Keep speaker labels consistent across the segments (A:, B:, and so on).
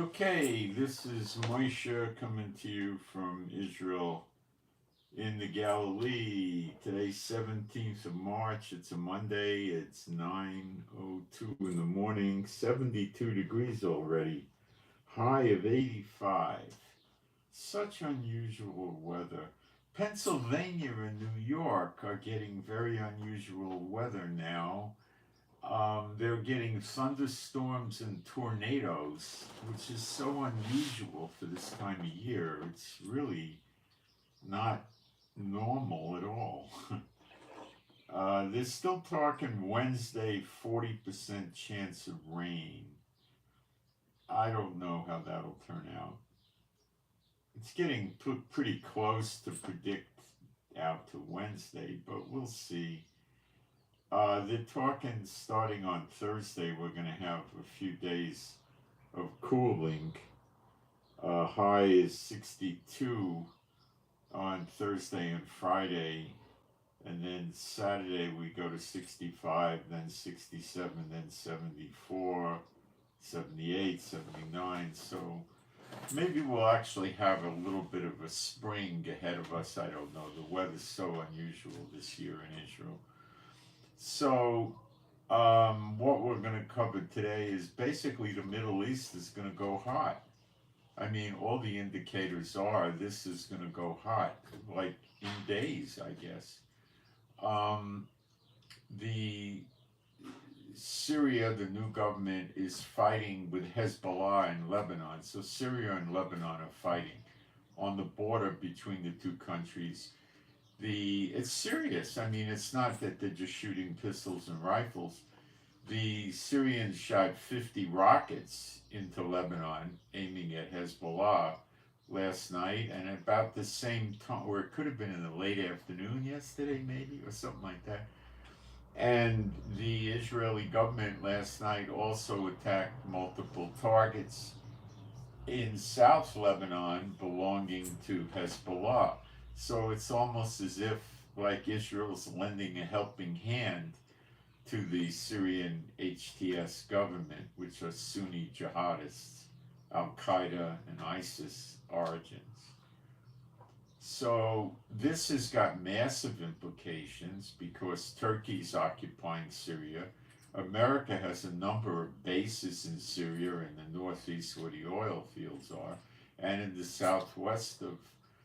A: Okay, this is Moshe coming to you from Israel in the Galilee. Today's 17th of March. It's a Monday. It's 9:02 in the morning. 72 degrees already. High of 85. Such unusual weather. Pennsylvania and New York are getting very unusual weather now. They're getting thunderstorms and tornadoes, which is so unusual for this time of year. It's really not normal at all. They're still talking Wednesday, 40% chance of rain. I don't know how that'll turn out. It's getting pretty close to predict out to Wednesday, but we'll see. They're talking starting on Thursday, we're going to have a few days of cooling. High is 62 on Thursday and Friday. And then Saturday we go to 65, then 67, then 74, 78, 79. So maybe we'll actually have a little bit of a spring ahead of us. I don't know. The weather's so unusual this year in Israel. So, what we're going to cover today is basically the Middle East is going to go hot. I mean, all the indicators are this is going to go hot, like in days, I guess. Um, the Syria, the new government, is fighting with Hezbollah in Lebanon. So Syria and Lebanon are fighting on the border between the two countries. It's serious. I mean, it's not that they're just shooting pistols and rifles. The Syrians shot 50 rockets into Lebanon, aiming at Hezbollah last night, and about the same time, or it could have been in the late afternoon yesterday, maybe, or something like that. And the Israeli government last night also attacked multiple targets in South Lebanon belonging to Hezbollah. So it's almost as if like Israel's lending a helping hand to the Syrian HTS government, which are Sunni jihadists, Al Qaeda and ISIS origins. So this has got massive implications because Turkey's occupying Syria. America has a number of bases in Syria in the northeast where the oil fields are, and in the southwest of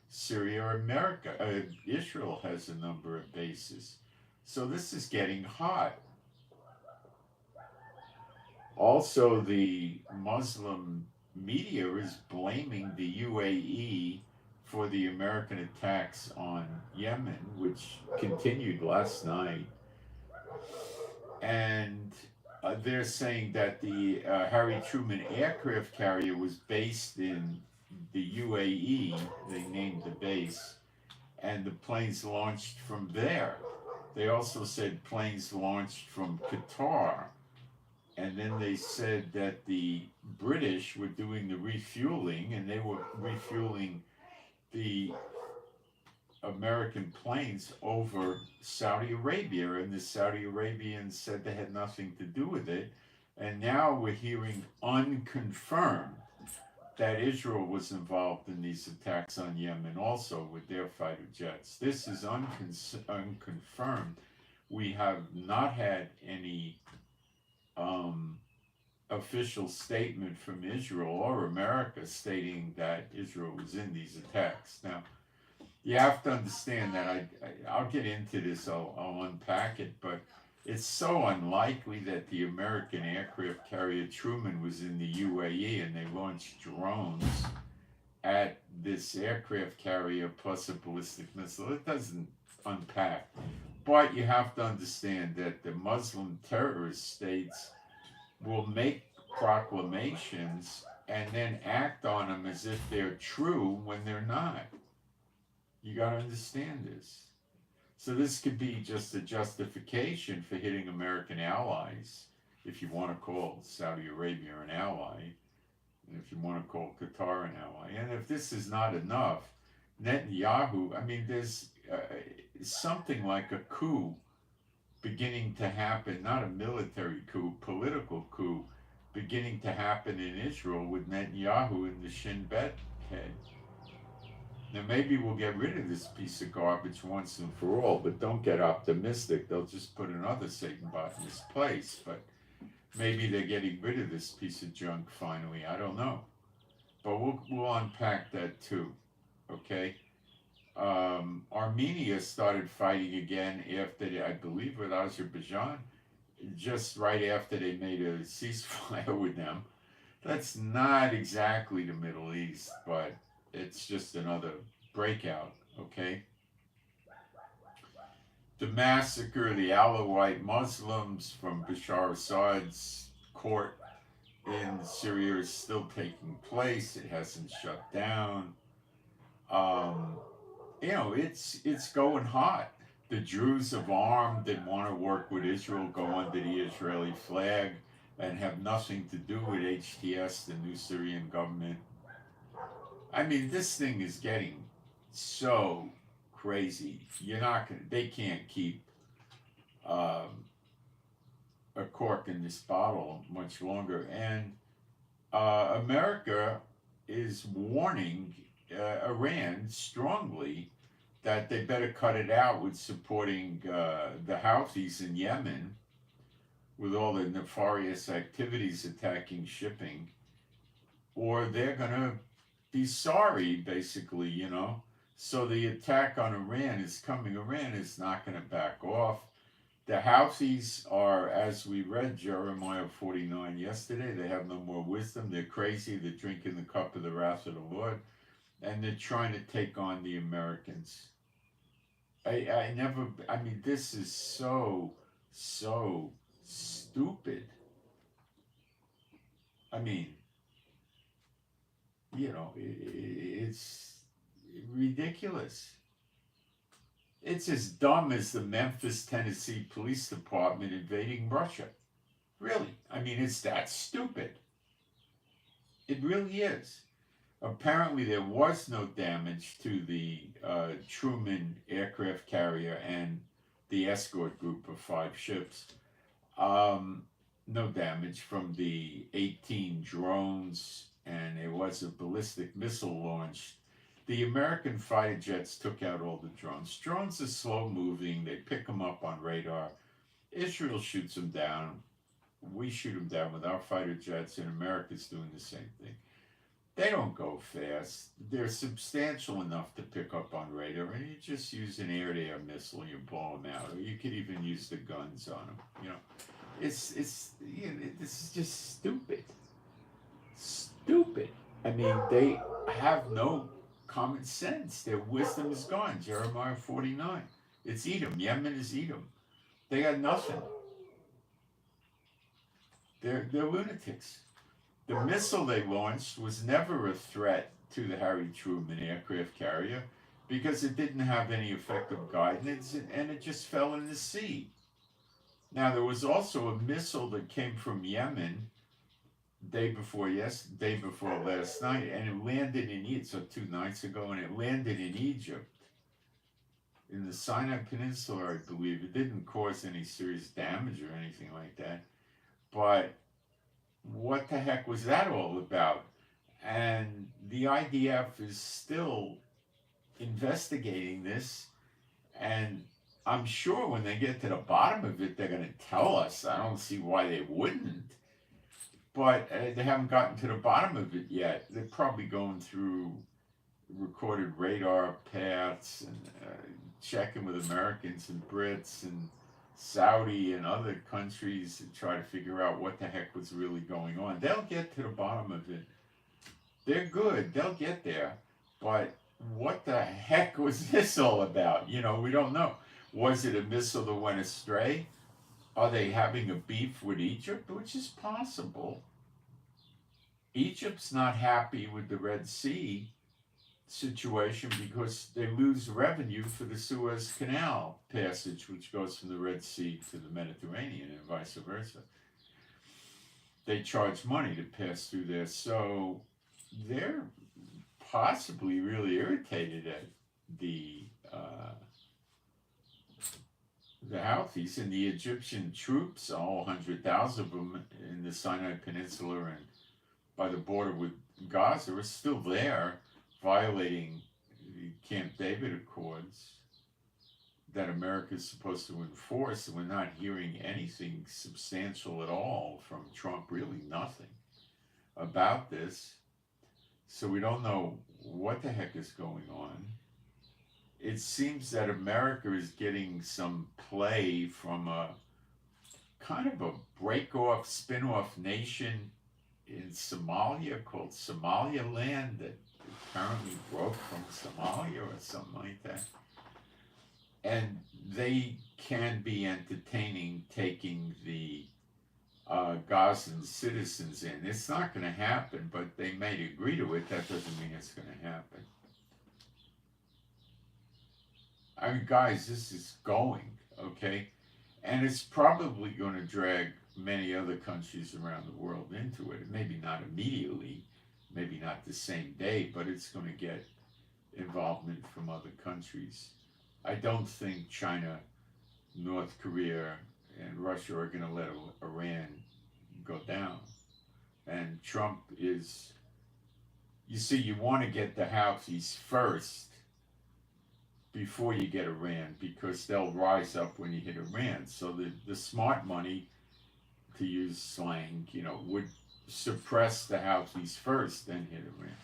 A: Syria. Israel has a number of bases. So this is getting hot. Also, the Muslim media is blaming the UAE for the American attacks on Yemen, which continued last night. And they're saying that the Harry Truman aircraft carrier was based in the UAE. They named the base, and the planes launched from there. They also said planes launched from Qatar. And then they said that the British were doing the refueling, and they were refueling the American planes over Saudi Arabia, and the Saudi Arabians said they had nothing to do with it. And now we're hearing unconfirmed that Israel was involved in these attacks on Yemen also with their fighter jets. This is unconfirmed. We have not had any official statement from Israel or America stating that Israel was in these attacks. Now, you have to understand that I'll get into this, I'll unpack it, but it's so unlikely that the American aircraft carrier Truman was in the UAE and they launched drones at this aircraft carrier plus a ballistic missile. It doesn't unpack. But you have to understand that the Muslim terrorist states will make proclamations and then act on them as if they're true when they're not. You got to understand this. So this could be just a justification for hitting American allies, if you want to call Saudi Arabia an ally, and if you want to call Qatar an ally. And if this is not enough, Netanyahu, I mean, there's something like a coup beginning to happen, not a military coup, political coup, beginning to happen in Israel with Netanyahu in the Shin Bet head. Now maybe we'll get rid of this piece of garbage once and for all, but don't get optimistic. They'll just put another Satan bot in his place. But maybe they're getting rid of this piece of junk finally. I don't know. But we'll unpack that too. Okay? Armenia started fighting again after, I believe, with Azerbaijan, just right after they made a ceasefire with them. That's not exactly the Middle East, but it's just another breakout, okay? The massacre of the Alawite Muslims from Bashar Assad's court in Syria is still taking place. It hasn't shut down. It's going hot. The Druze of armed and want to work with Israel, go under the Israeli flag, and have nothing to do with HTS, the new Syrian government. I mean, this thing is getting so crazy. They can't keep a cork in this bottle much longer. And America is warning Iran strongly that they better cut it out with supporting the Houthis in Yemen with all the nefarious activities attacking shipping, or they're going to be sorry, basically, So the attack on Iran is coming. Iran is not going to back off. The Houthis are, as we read Jeremiah 49 yesterday, they have no more wisdom. They're crazy. They're drinking the cup of the wrath of the Lord. And they're trying to take on the Americans. This is so stupid. It's ridiculous. It's as dumb as the Memphis, Tennessee Police Department invading Russia. Really. It's that stupid. It really is. Apparently, there was no damage to the Truman aircraft carrier and the escort group of 5 ships. No damage from the 18 drones, and there was a ballistic missile launched. The American fighter jets took out all the drones. Drones are slow moving. They pick them up on radar. Israel shoots them down. We shoot them down with our fighter jets, and America's doing the same thing. They don't go fast. They're substantial enough to pick up on radar, and you just use an air-to-air missile and you blow them out. Or you could even use the guns on them. This is just stupid. Stupid. They have no common sense. Their wisdom is gone. Jeremiah 49. It's Edom. Yemen is Edom. They got nothing. They're lunatics. The missile they launched was never a threat to the Harry Truman aircraft carrier because it didn't have any effective guidance, and it just fell in the sea. Now, there was also a missile that came from Yemen day before last night, and it landed in Egypt, so 2 nights ago, and it landed in Egypt, in the Sinai Peninsula, I believe. It didn't cause any serious damage or anything like that, but what the heck was that all about? And the IDF is still investigating this, and I'm sure when they get to the bottom of it, they're going to tell us. I don't see why they wouldn't. But they haven't gotten to the bottom of it yet. They're probably going through recorded radar paths and checking with Americans and Brits and Saudi and other countries to try to figure out what the heck was really going on. They'll get to the bottom of it. They're good. They'll get there. But what the heck was this all about? We don't know. Was it a missile that went astray? Are they having a beef with Egypt? Which is possible. Egypt's not happy with the Red Sea situation because they lose revenue for the Suez Canal passage, which goes from the Red Sea to the Mediterranean and vice versa. They charge money to pass through there, so they're possibly really irritated at the Houthis and the Egyptian troops, all 100,000 of them in the Sinai Peninsula and by the border with Gaza, are still there, violating the Camp David Accords that America is supposed to enforce. And we're not hearing anything substantial at all from Trump, really nothing about this. So we don't know what the heck is going on. It seems that America is getting some play from a kind of a break-off, spin-off nation in Somalia called Somaliland that apparently broke from Somalia or something like that. And they can be entertaining taking the Gazan citizens in. It's not going to happen, but they may agree to it. That doesn't mean it's going to happen. I mean, guys, this is going, okay? And it's probably going to drag many other countries around the world into it. Maybe not immediately, maybe not the same day, but it's going to get involvement from other countries. I don't think China, North Korea, and Russia are going to let Iran go down. And Trump is, you see, you want to get the Houthis first before you get Iran, because they'll rise up when you hit Iran. So the smart money, to use slang, would suppress the Houthis first, then hit Iran.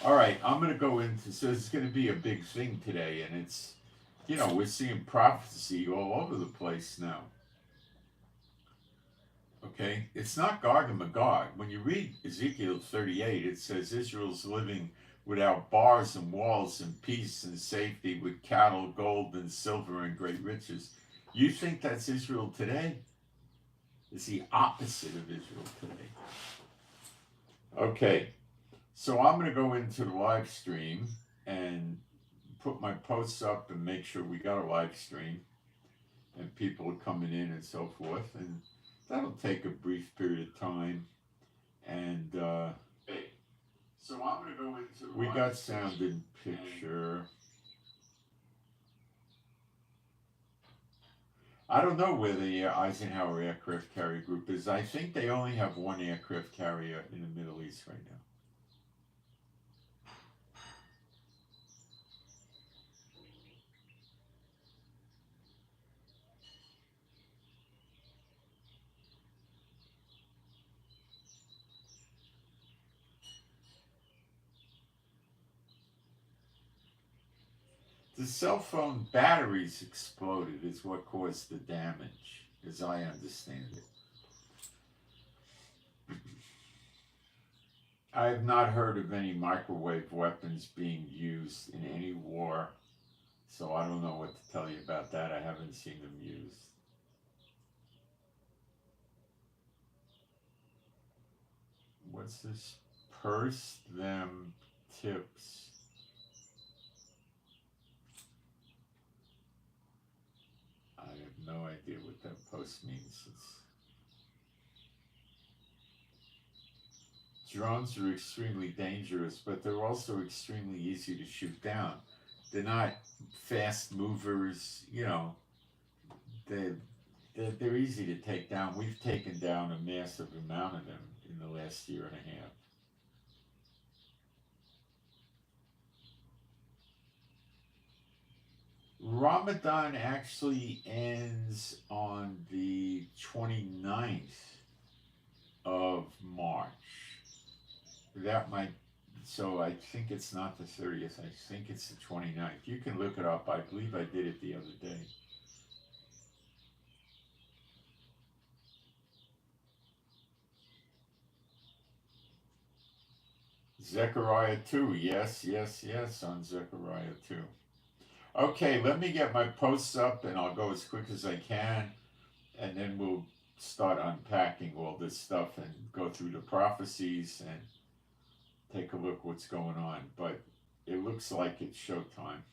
A: All right, I'm going to go into, so it's going to be a big thing today, and it's, we're seeing prophecy all over the place now. Okay, it's not Gog and Magog. When you read Ezekiel 38, it says Israel's living without bars and walls and peace and safety, with cattle, gold, and silver, and great riches. You think that's Israel today? It's the opposite of Israel today. Okay, so I'm going to go into the live stream and put my posts up and make sure we got a live stream and people are coming in and so forth. And that'll take a brief period of time. And so I'm going to go into. We got sound and picture. I don't know where the Eisenhower aircraft carrier group is. I think they only have one aircraft carrier in the Middle East right now. The cell phone batteries exploded is what caused the damage, as I understand it. I have not heard of any microwave weapons being used in any war, so I don't know what to tell you about that. I haven't seen them used. What's this? Purse them tips. I have no idea what that post means. Drones are extremely dangerous, but they're also extremely easy to shoot down. They're not fast movers, they're easy to take down. We've taken down a massive amount of them in the last year and a half. Ramadan actually ends on the 29th of March. That might, so I think it's not the 30th, I think it's the 29th. You can look it up, I believe I did it the other day. Zechariah 2, yes, on Zechariah 2. Okay, let me get my posts up and I'll go as quick as I can, and then we'll start unpacking all this stuff and go through the prophecies and take a look what's going on. But it looks like it's showtime.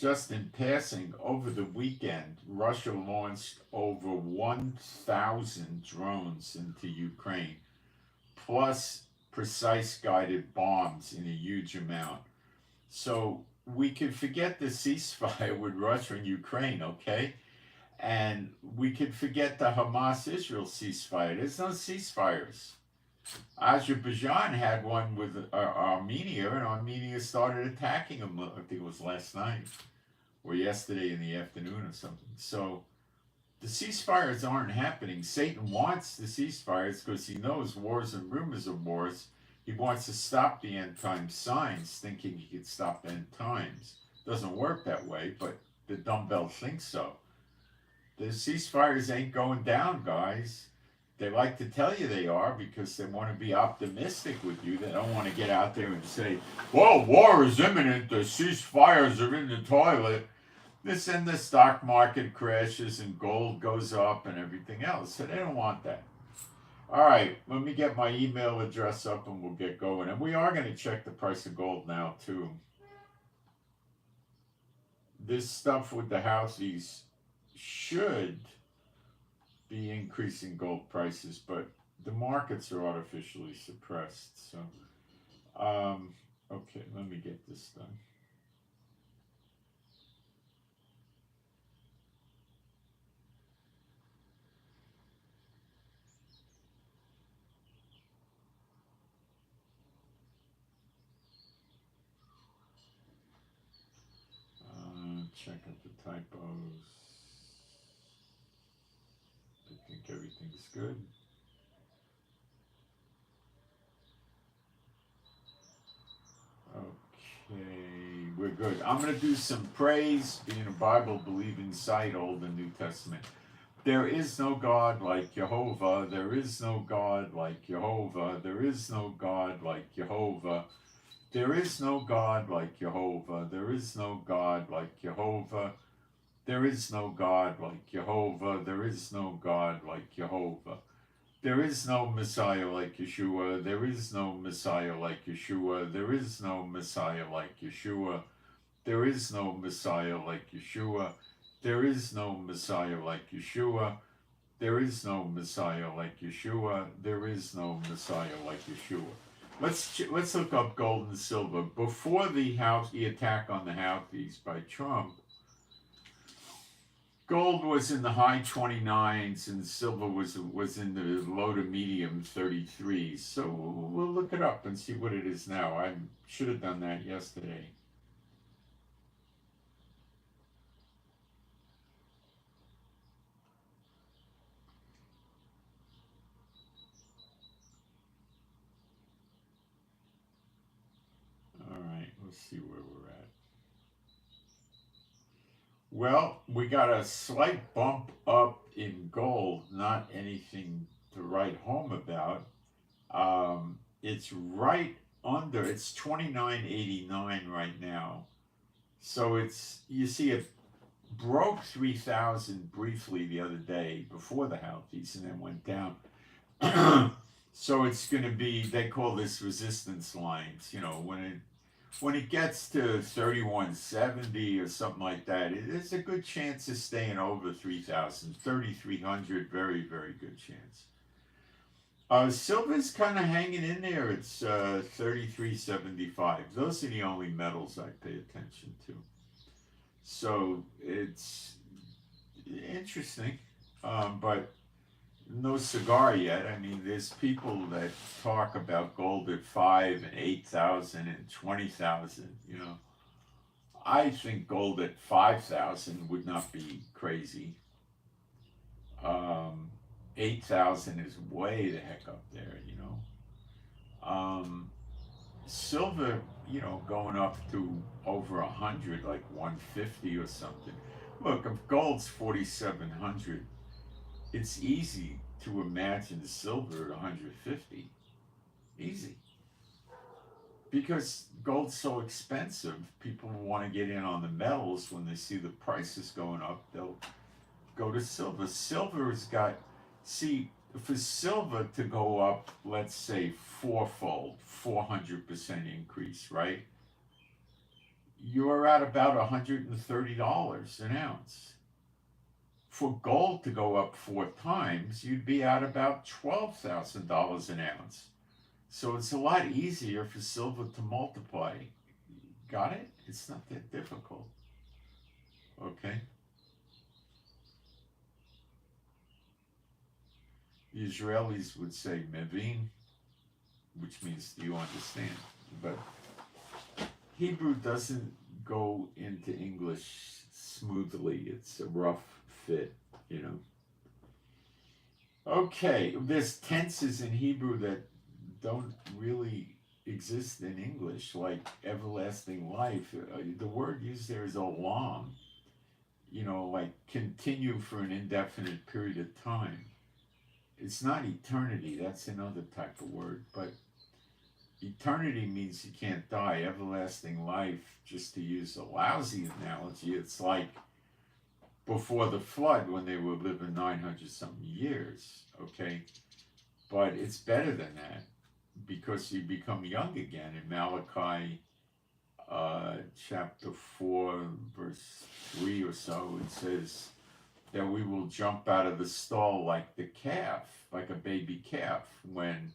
A: Just in passing, over the weekend, Russia launched over 1,000 drones into Ukraine, plus precise guided bombs in a huge amount. So we could forget the ceasefire with Russia and Ukraine, okay? And we could forget the Hamas Israel ceasefire. There's no ceasefires. Azerbaijan had one with Armenia, and Armenia started attacking them. I think it was last night or yesterday in the afternoon or something. So the ceasefires aren't happening. Satan wants the ceasefires because he knows wars and rumors of wars. He wants to stop the end time signs, thinking he could stop end times. Doesn't work that way, but the dumbbell thinks so. The ceasefires ain't going down, guys. They like to tell you they are because they want to be optimistic with you. They don't want to get out there and say, well, war is imminent, the ceasefires are in the toilet. This and the stock market crashes and gold goes up and everything else. So they don't want that. All right, let me get my email address up and we'll get going. And we are going to check the price of gold now, too. This stuff with the houses should be increasing gold prices, but the markets are artificially suppressed. So, okay, let me get this done. Check out the typos. I think everything's good. Okay, we're good. I'm going to do some praise, being a Bible-believing site, Old and New Testament. There is no God like Jehovah. There is no God like Jehovah. There is no God like Jehovah. There is no God like Jehovah. There is no God like Jehovah. There is no God like Jehovah. There is no God like Jehovah. There is no Messiah like Yeshua. There is no Messiah like Yeshua. There is no Messiah like Yeshua. There is no Messiah like Yeshua. There is no Messiah like Yeshua. There is no Messiah like Yeshua. There is no Messiah like Yeshua. Let's look up gold and silver. Before the attack on the Houthis by Trump, gold was in the high 29s and silver was in the low to medium 33s. So we'll look it up and see what it is now. I should have done that yesterday. All right, let's see where we're at. Well, we got a slight bump up in gold, not anything to write home about. It's right under, it's 29.89 right now. So you see it broke 3,000 briefly the other day before the Houthis and then went down. So it's going to be, they call this resistance lines. When it gets to 3170 or something like that, it's a good chance of staying over 3,000. 3,300, very, very good chance. Silver's kind of hanging in there. It's 33.75. Those are the only metals I pay attention to. So it's interesting, but no cigar yet. I mean, there's people that talk about gold at 5 and 8,000 and 20,000. I think gold at 5,000 would not be crazy. 8,000 is way the heck up there. Silver, going up to over 100, like 150 or something. Look, if gold's 4,700, it's easy to imagine silver at 150. Easy. Because gold's so expensive, people want to get in on the metals. When they see the prices going up, they'll go to silver. Silver's got, for silver to go up, let's say fourfold, 400% increase, right? you're at about $130 an ounce. For gold to go up 4 times, you'd be at about $12,000 an ounce. So it's a lot easier for silver to multiply. Got it? It's not that difficult. Okay? The Israelis would say mevin, which means do you understand? But Hebrew doesn't go into English smoothly. It's a rough fit, you know. Okay, there's tenses in Hebrew that don't really exist in English, like everlasting life. The word used there is olam, you know, like continue for an indefinite period of time. It's not eternity, that's another type of word, but eternity means you can't die. Everlasting life, just to use a lousy analogy, it's like before the flood when they were living 900 something years, okay? But it's better than that because you become young again. In Malachi chapter 4, verse 3 or so, it says that we will jump out of the stall like the calf, like a baby calf, when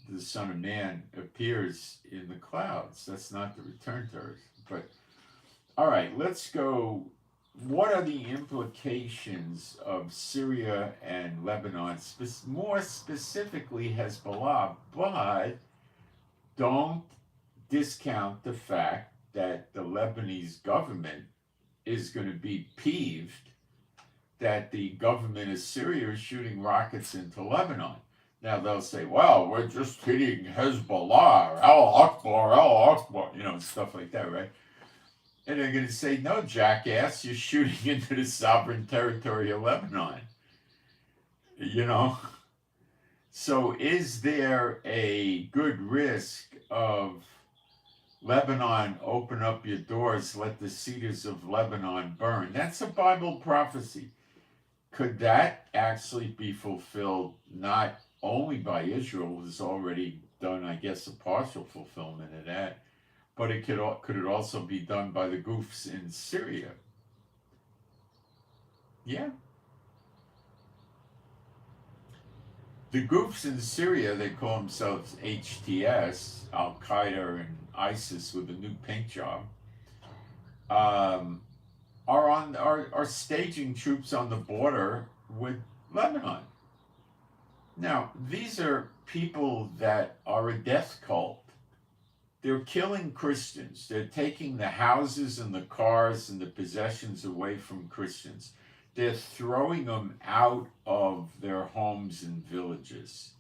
A: the Son of Man appears in the clouds. That's not the return to earth. But, all right, let's go. What are the implications of Syria and Lebanon, more specifically Hezbollah? But don't discount the fact that the Lebanese government is going to be peeved that the government of Syria is shooting rockets into Lebanon. Now they'll say, well, we're just hitting Hezbollah, Al Akbar, you know, stuff like that, right? And they're going to say, no, jackass, you're shooting into the sovereign territory of Lebanon. You know? So is there a good risk of Lebanon, open up your doors, let the cedars of Lebanon burn? That's a Bible prophecy. Could that actually be fulfilled not only by Israel, who's already done, I guess, a partial fulfillment of that, but could it also be done by the goofs in Syria? Yeah. The goofs in Syria, they call themselves HTS, Al Qaeda and ISIS with a new paint job, are staging troops on the border with Lebanon. Now, these are people that are a death cult. They're killing Christians. They're taking the houses and the cars and the possessions away from Christians. They're throwing them out of their homes and villages.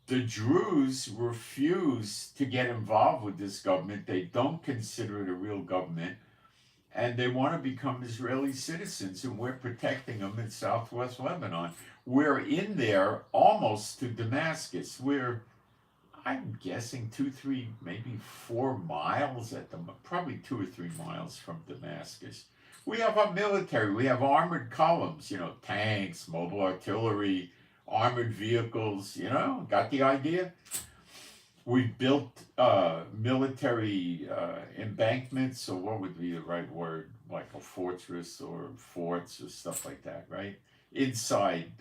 A: The Druze refuse to get involved with this government. They don't consider it a real government. And they want to become Israeli citizens, and we're protecting them in southwest Lebanon. We're in there almost to Damascus. We're, I'm guessing, 2, 3, maybe 4 miles at the, probably 2 or 3 miles from Damascus. We have our military. We have armored columns, you know, tanks, mobile artillery, armored vehicles, you know, got the idea? We've built military embankments, or what would be the right word, like a fortress or forts or stuff like that, right? Inside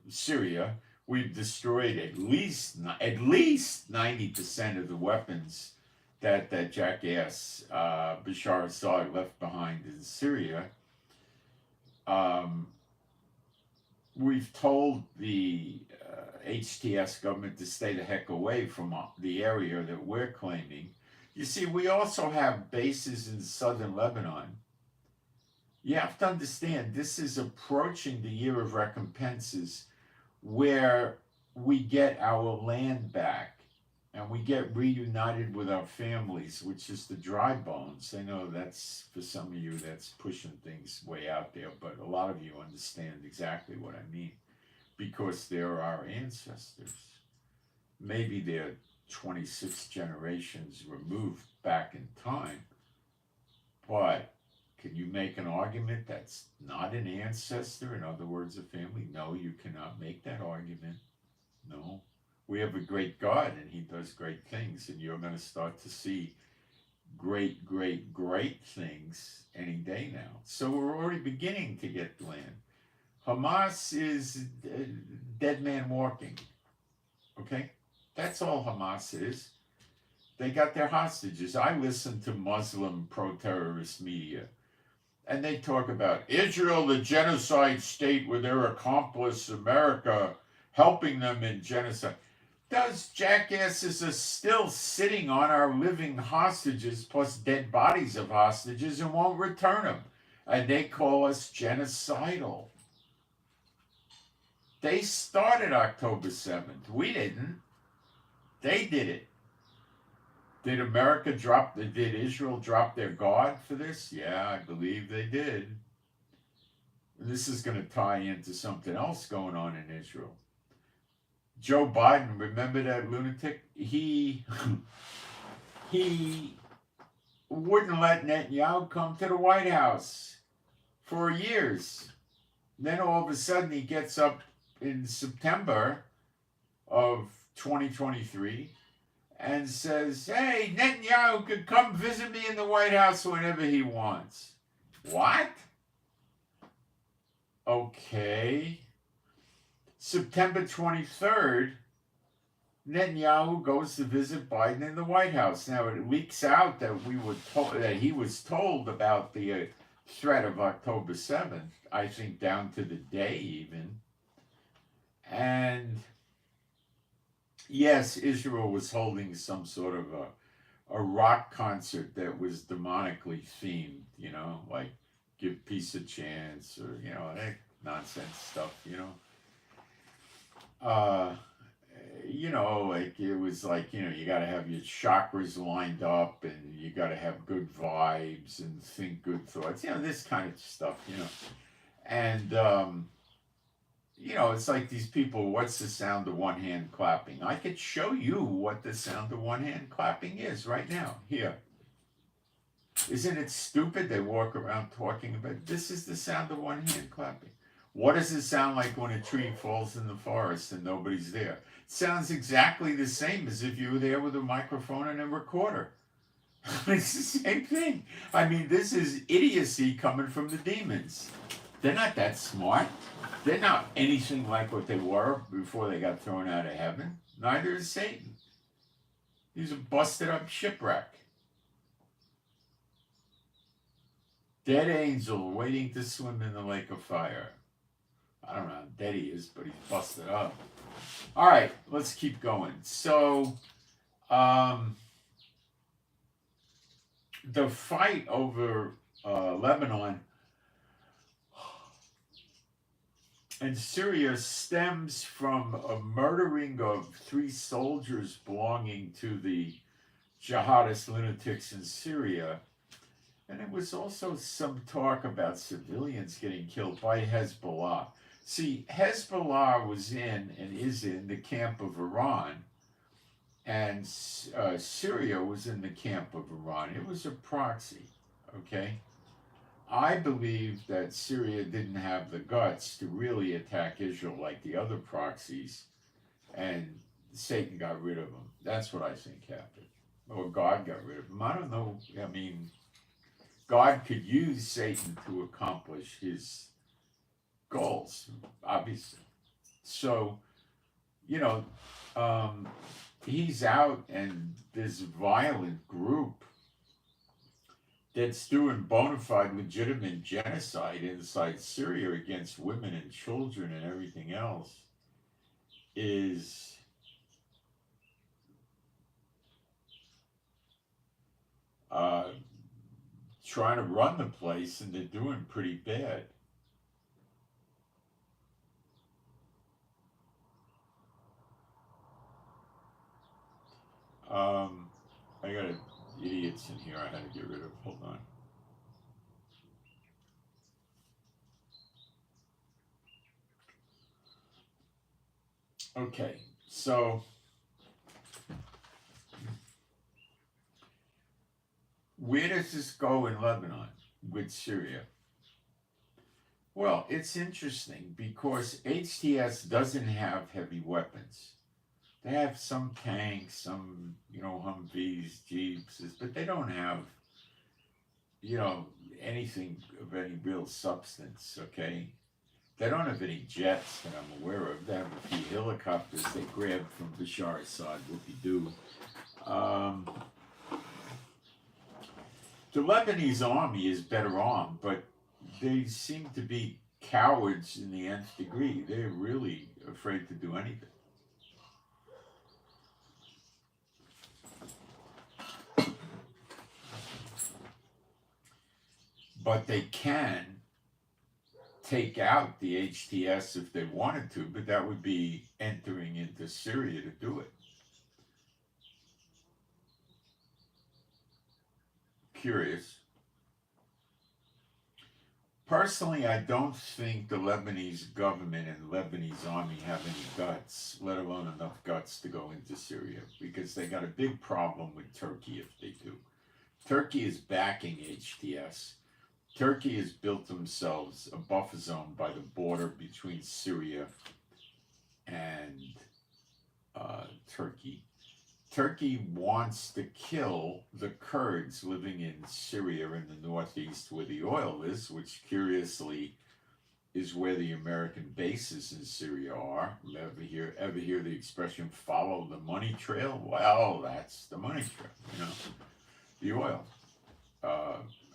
A: Syria, we've destroyed at least 90% of the weapons that jackass Bashar Assad left behind in Syria. We've told the HTS government to stay the heck away from the area that we're claiming. You see, we also have bases in southern Lebanon. You have to understand, this is approaching the year of recompenses where we get our land back and we get reunited with our families, which is the dry bones. I know that's, for some of you, that's pushing things way out there, but a lot of you understand exactly what I mean, because they're our ancestors. Maybe they're 26 generations removed back in time, but can you make an argument that's not an ancestor, in other words, a family? No, you cannot make that argument. No. We have a great God, and he does great things, and you're going to start to see great, great, great things any day now. So we're already beginning to get land. Hamas is dead man walking. Okay? That's all Hamas is. They got their hostages. I listen to Muslim pro-terrorist media, and they talk about Israel, the genocide state, with their accomplice America helping them in genocide. Those jackasses are still sitting on our living hostages plus dead bodies of hostages and won't return them. And they call us genocidal. They started October 7th. We didn't. They did it. Did Israel drop their guard for this? Yeah, I believe they did. And this is going to tie into something else going on in Israel. Joe Biden, remember that lunatic? He wouldn't let Netanyahu come to the White House for years. Then all of a sudden he gets up in September of 2023 and says, hey, Netanyahu could come visit me in the White House whenever he wants. What? Okay. September 23rd, Netanyahu goes to visit Biden in the White House. Now it leaks out that that he was told about the threat of October 7th, I think down to the day even. And yes, Israel was holding some sort of a rock concert that was demonically themed, like Give Peace a Chance or, that nonsense stuff, like it was like, you got to have your chakras lined up and you got to have good vibes and think good thoughts, this kind of stuff, and, it's like these people, what's the sound of one hand clapping? I could show you what the sound of one hand clapping is right now, here. Isn't it stupid? They walk around talking about, this is the sound of one hand clapping. What does it sound like when a tree falls in the forest and nobody's there? It sounds exactly the same as if you were there with a microphone and a recorder. It's the same thing. I mean, this is idiocy coming from the demons. They're not that smart. They're not anything like what they were before they got thrown out of heaven. Neither is Satan. He's a busted up shipwreck. Dead angel waiting to swim in the lake of fire. I don't know how dead he is, but he's busted up. All right, let's keep going. So, the fight over Lebanon and Syria stems from a murdering of 3 soldiers belonging to the jihadist lunatics in Syria. And there was also some talk about civilians getting killed by Hezbollah. See, Hezbollah was in and is in the camp of Iran, and Syria was in the camp of Iran. It was a proxy, okay? I believe that Syria didn't have the guts to really attack Israel like the other proxies, and Satan got rid of them. That's what I think happened. Or God got rid of them. I don't know. I mean, God could use Satan to accomplish his goals, obviously. So, he's out, and this violent group that's doing bona fide legitimate genocide inside Syria against women and children and everything else is trying to run the place, and they're doing pretty bad. I got idiots in here I had to get rid of. Hold on. Okay, so where does this go in Lebanon with Syria? Well, it's interesting because HTS doesn't have heavy weapons. They have some tanks, some, Humvees, Jeeps, but they don't have, anything of any real substance, okay? They don't have any jets that I'm aware of. They have a few helicopters they grabbed from Bashar Assad, whoopie-doo. The Lebanese army is better armed, but they seem to be cowards in the nth degree. They're really afraid to do anything. But they can take out the HTS if they wanted to, but that would be entering into Syria to do it. Curious. Personally, I don't think the Lebanese government and the Lebanese army have any guts, let alone enough guts to go into Syria, because they got a big problem with Turkey if they do. Turkey is backing HTS. Turkey has built themselves a buffer zone by the border between Syria and Turkey. Turkey wants to kill the Kurds living in Syria in the northeast where the oil is, which curiously is where the American bases in Syria are. Ever hear the expression, follow the money trail? Well, that's the money trail, the oil.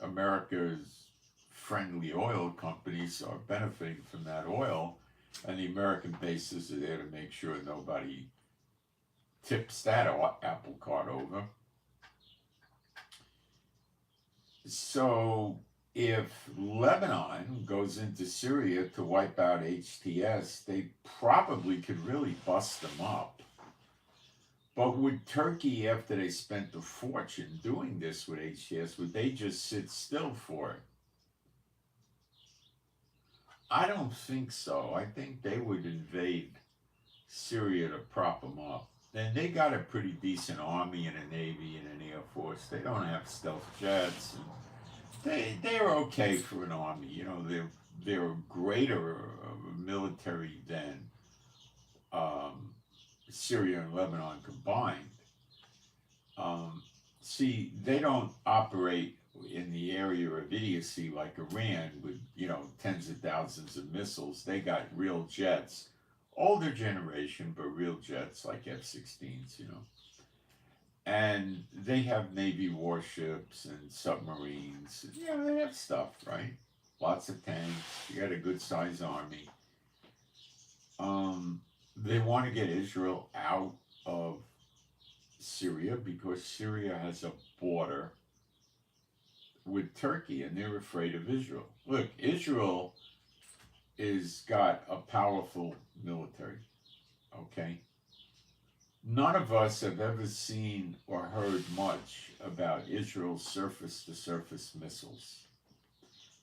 A: America's friendly oil companies are benefiting from that oil, and the American bases are there to make sure nobody tips that apple cart over. So if Lebanon goes into Syria to wipe out HTS, they probably could really bust them up. But would Turkey, after they spent a fortune doing this with HTS, would they just sit still for it? I don't think so. I think they would invade Syria to prop them up. And they got a pretty decent army and a navy and an air force. They don't have stealth jets. They're okay for an army. They're greater military than Syria and Lebanon combined. See, they don't operate in the area of idiocy like Iran with, tens of thousands of missiles. They got real jets, older generation, but real jets like F-16s, And they have Navy warships and submarines. They have stuff, right? Lots of tanks. You got a good sized army. They want to get Israel out of Syria because Syria has a border with Turkey, and they're afraid of Israel. Look, Israel is got a powerful military, okay? None of us have ever seen or heard much about Israel's surface-to-surface missiles.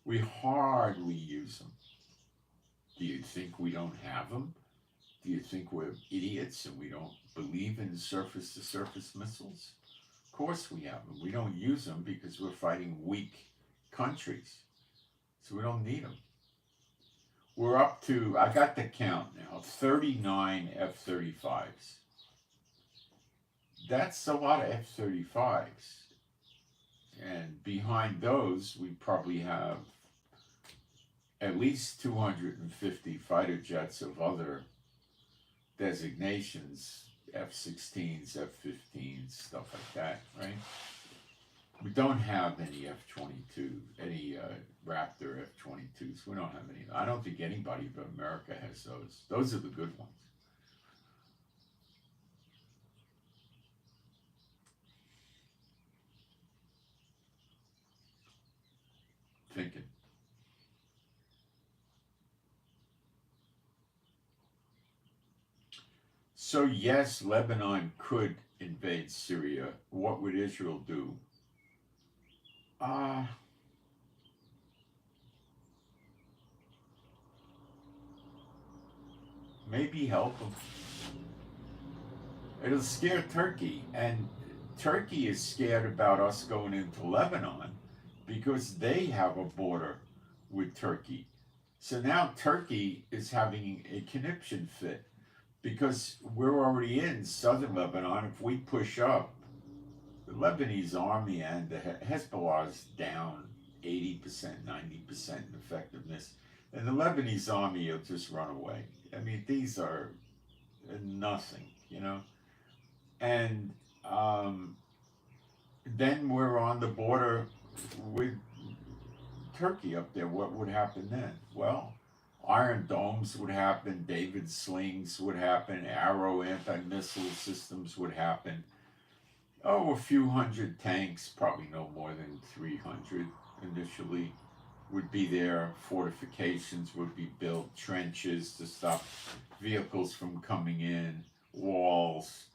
A: We hardly use them. Do you think we don't have them? Do you think we're idiots and we don't believe in surface-to-surface missiles? Of course we have them. We don't use them because we're fighting weak countries. So we don't need them. We're up to, I got the count now, 39 F-35s. That's a lot of F-35s. And behind those, we probably have at least 250 fighter jets of other designations, F-16s, F-15s, stuff like that, right? We don't have any F-22, any Raptor F-22s. We don't have any. I don't think anybody but America has those. Those are the good ones. Thinking. So yes, Lebanon could invade Syria. What would Israel do? Maybe help them. It'll scare Turkey, and Turkey is scared about us going into Lebanon because they have a border with Turkey. So now Turkey is having a conniption fit. because we're already in southern Lebanon. If we push up, the Lebanese army and the Hezbollah is down 80%, 90% in effectiveness. And the Lebanese army will just run away. I mean, these are nothing, you know? And then we're on the border with Turkey up there. What would happen then? Well, Iron Domes would happen, David slings would happen, Arrow anti-missile systems would happen. Oh, a few hundred tanks, probably no more than 300 initially, would be there. Fortifications would be built, trenches to stop vehicles from coming in, walls,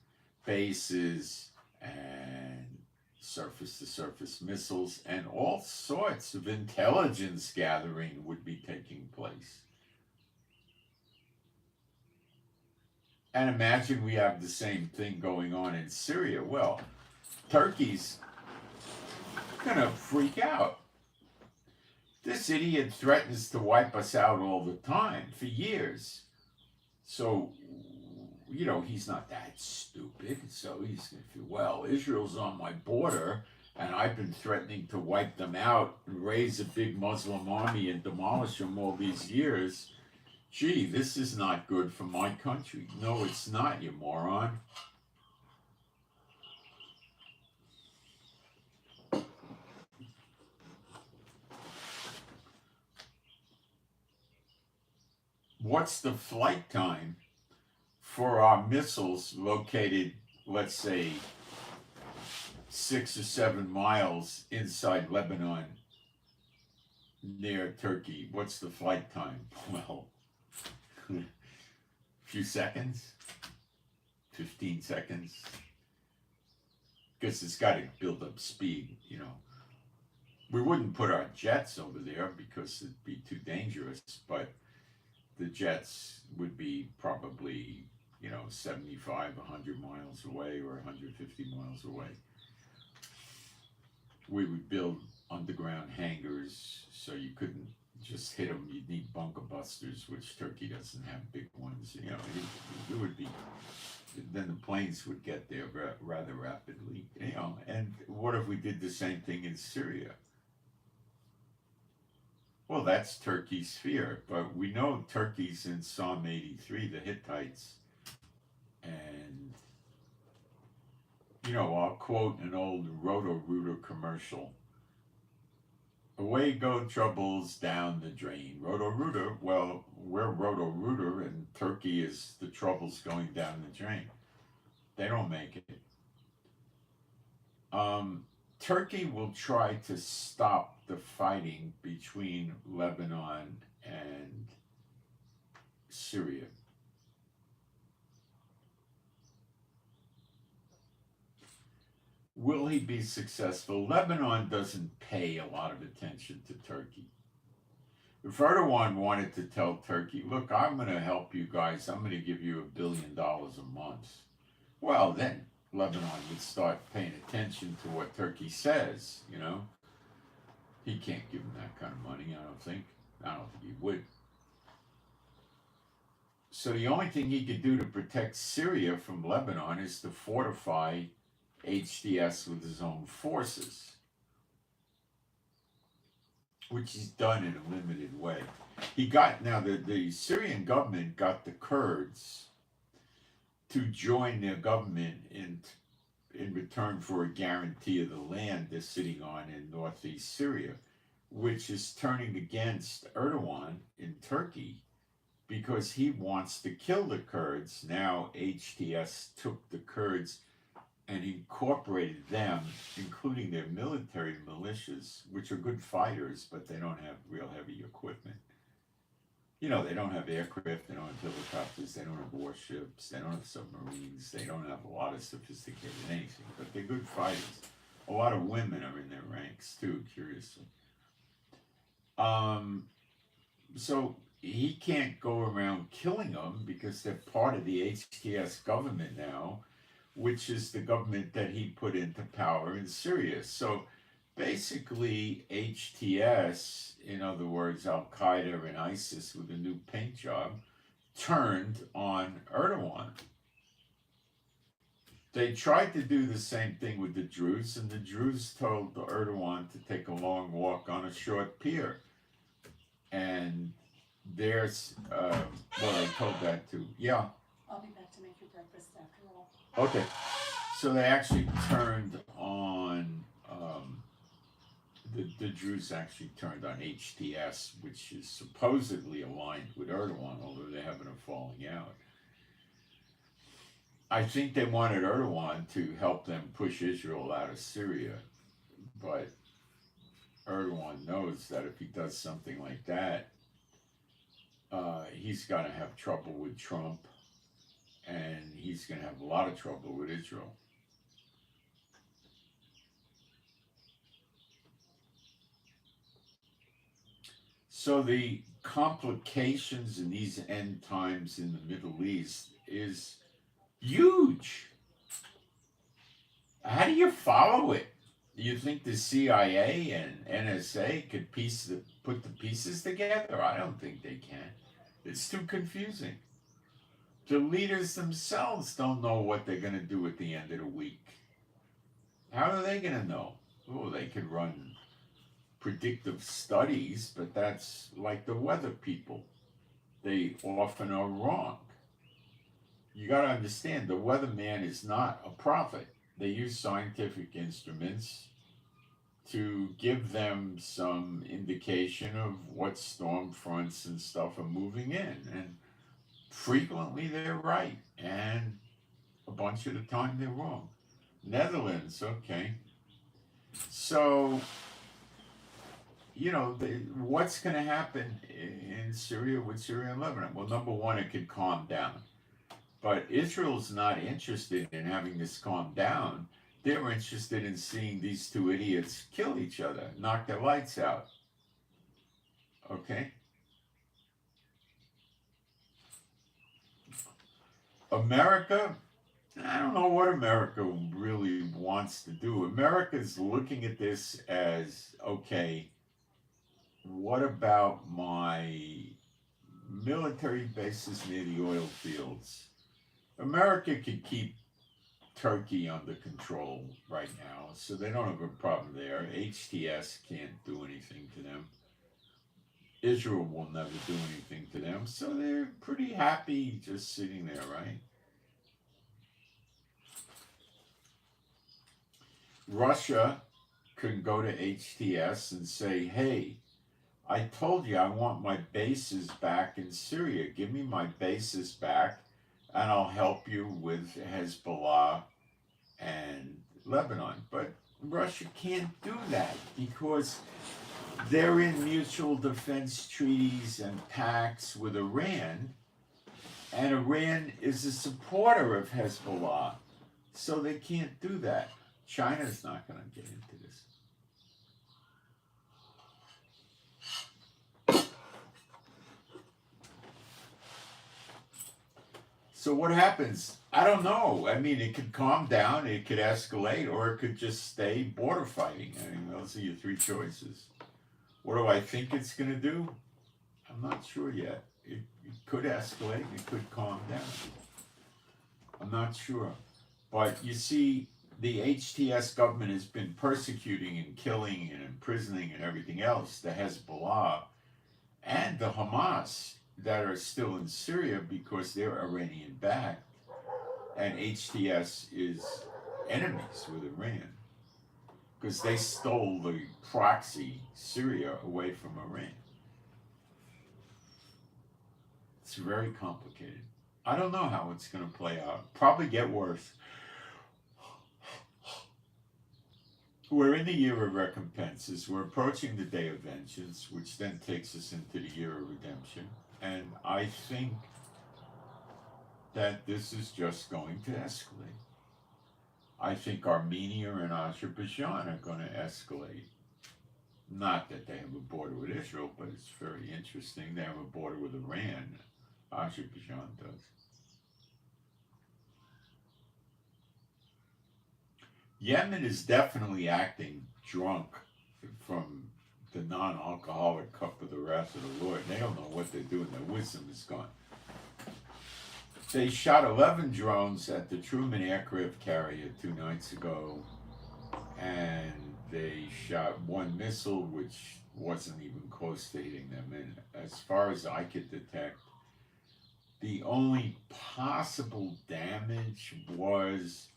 A: bases, and surface to surface missiles, and all sorts of intelligence gathering would be taking place. And imagine we have the same thing going on in Syria. Well, Turkey's gonna freak out. This idiot threatens to wipe us out all the time for years. So, you know, he's not that stupid. So he's going to feel, well, Israel's on my border and I've been threatening to wipe them out and raise a big Muslim army and demolish them all these years. Gee, this is not good for my country. No, it's not, you moron. What's the flight time for our missiles located, let's say, 6 or 7 miles inside Lebanon near Turkey? What's the flight time? Well, a few seconds, 15 seconds. Because it's got to build up speed, you know. We wouldn't put our jets over there because it'd be too dangerous, but the jets would be probably, you know, 75, 100 miles away or 150 miles away. We would build underground hangars so you couldn't just hit them. You'd need bunker busters, which Turkey doesn't have big ones. You know, it would be, then the planes would get there rather rapidly. You know, and what if we did the same thing in Syria? Well, that's Turkey's fear, but we know Turkey's in Psalm 83, the Hittites. And, you know, I'll quote an old Roto-Rooter commercial. Away go troubles down the drain. Roto-Rooter, well, we're Roto-Rooter and Turkey is the troubles going down the drain. They don't make it. Turkey will try to stop the fighting between Lebanon and Syria. Will he be successful? Lebanon doesn't pay a lot of attention to Turkey. If Erdogan wanted to tell Turkey, look, I'm going to help you guys, I'm going to give you $1 billion a month, well, then Lebanon would start paying attention to what Turkey says, you know. He can't give them that kind of money, I don't think. I don't think he would. So the only thing he could do to protect Syria from Lebanon is to fortify HTS with his own forces, which he's done in a limited way. He got, now the Syrian government got the Kurds to join their government in return for a guarantee of the land they're sitting on in northeast Syria, which is turning against Erdogan in Turkey because he wants to kill the Kurds. Now HTS took the Kurds and incorporated them, including their military militias, which are good fighters, but they don't have real heavy equipment. You know, they don't have aircraft, they don't have helicopters, they don't have warships, they don't have submarines, they don't have a lot of sophisticated anything, but they're good fighters. A lot of women are in their ranks too, curiously. So he can't go around killing them because they're part of the HTS government now, which is the government that he put into power in Syria. So basically, HTS, in other words, Al Qaeda and ISIS with a new paint job, turned on Erdogan. They tried to do the same thing with the Druze, and the Druze told Erdogan to take a long walk on a short pier. And there's, well, I told that to, yeah.
B: I'll be back to make your breakfast after all.
A: Okay. So they actually turned on, the Druze actually turned on HTS, which is supposedly aligned with Erdogan, although they're having a falling out. I think they wanted Erdogan to help them push Israel out of Syria, but Erdogan knows that if he does something like that, he's going to have trouble with Trump, and he's going to have a lot of trouble with Israel. So the complications in these end times in the Middle East is huge. How do you follow it? Do you think the CIA and NSA could put the pieces together? I don't think they can. It's too confusing. The leaders themselves don't know what they're going to do at the end of the week. How are they going to know? Oh, they could run predictive studies, but that's like the weather people. They often are wrong. You got to understand, the weatherman is not a prophet. They use scientific instruments to give them some indication of what storm fronts and stuff are moving in. And frequently they're right, and a bunch of the time they're wrong. Netherlands, okay. So, what's going to happen in Syria with Syria and Lebanon? Well, number one, it could calm down. But Israel's not interested in having this calm down. They're interested in seeing these two idiots kill each other, knock their lights out. Okay? America, I don't know what America really wants to do. America's looking at this as, okay, what about my military bases near the oil fields? America could keep Turkey under control right now, so they don't have a problem there. HTS can't do anything to them. Israel will never do anything to them, so they're pretty happy just sitting there, right? Russia can go to HTS and say, hey, I told you I want my bases back in Syria. Give me my bases back, and I'll help you with Hezbollah and Lebanon. But Russia can't do that because they're in mutual defense treaties and pacts with Iran, and Iran is a supporter of Hezbollah, so they can't do that. China's not going to get into this. So what happens? I don't know. I mean, it could calm down, it could escalate, or it could just stay border fighting. I mean, those are your three choices. What do I think it's going to do? I'm not sure yet. It could escalate, it could calm down. I'm not sure. But you see, the HTS government has been persecuting and killing and imprisoning and everything else, the Hezbollah and the Hamas that are still in Syria because they're Iranian backed, and HTS is enemies with Iran because they stole the proxy Syria away from Iran. It's very complicated. I don't know how it's going to play out. Probably get worse. We're in the year of recompenses. We're approaching the day of vengeance, which then takes us into the year of redemption. And I think that this is just going to escalate. I think Armenia and Azerbaijan are going to escalate. Not that they have a border with Israel, but it's very interesting. They have a border with Iran. Azerbaijan does. Yemen is definitely acting drunk from the non-alcoholic cup of the wrath of the Lord. They don't know what they're doing. Their wisdom is gone. They shot 11 drones at the Truman aircraft carrier 2 nights ago, and they shot one missile which wasn't even close to hitting them. And as far as I could detect, the only possible damage was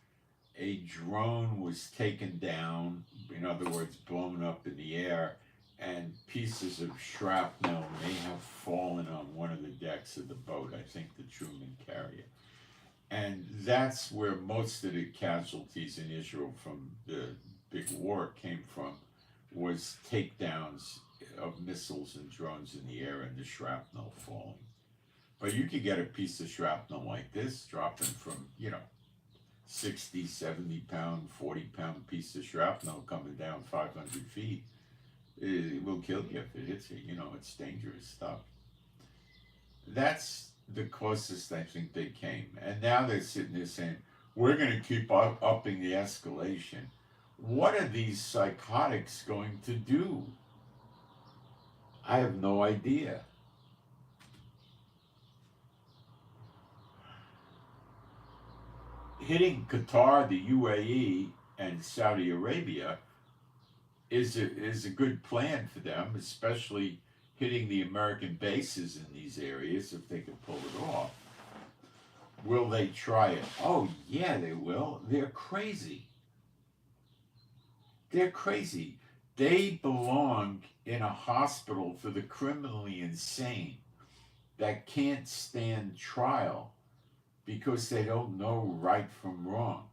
A: a drone was taken down, in other words, blown up in the air, and pieces of shrapnel may have fallen on one of the decks of the boat, I think the Truman carrier. And that's where most of the casualties in Israel from the big war came from, was takedowns of missiles and drones in the air and the shrapnel falling. But you could get a piece of shrapnel like this dropping from, 60, 70 pound, 40 pound piece of shrapnel coming down 500 feet. It will kill you if it hits you. It's dangerous stuff. That's the closest I think they came. And now they're sitting there saying, we're going to keep upping the escalation. What are these psychotics going to do? I have no idea. Hitting Qatar, the UAE, and Saudi Arabia is a good plan for them, especially hitting the American bases in these areas if they can pull it off. Will they try it? Oh, yeah, they will. They're crazy. They're crazy. They belong in a hospital for the criminally insane that can't stand trial because they don't know right from wrong.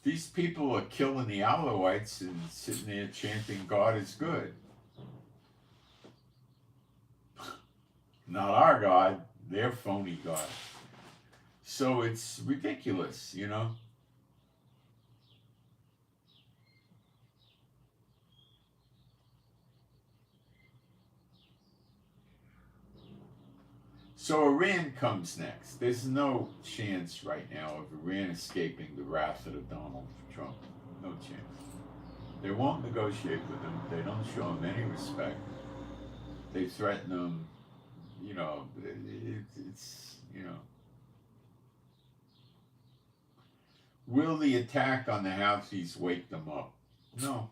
A: These people are killing the Alawites and sitting there chanting, God is good. Not our God, their phony God. So it's ridiculous, So Iran comes next. There's no chance right now of Iran escaping the wrath of Donald Trump. No chance. They won't negotiate with him. They don't show him any respect. They threaten him. Will the attack on the Houthis wake them up? No.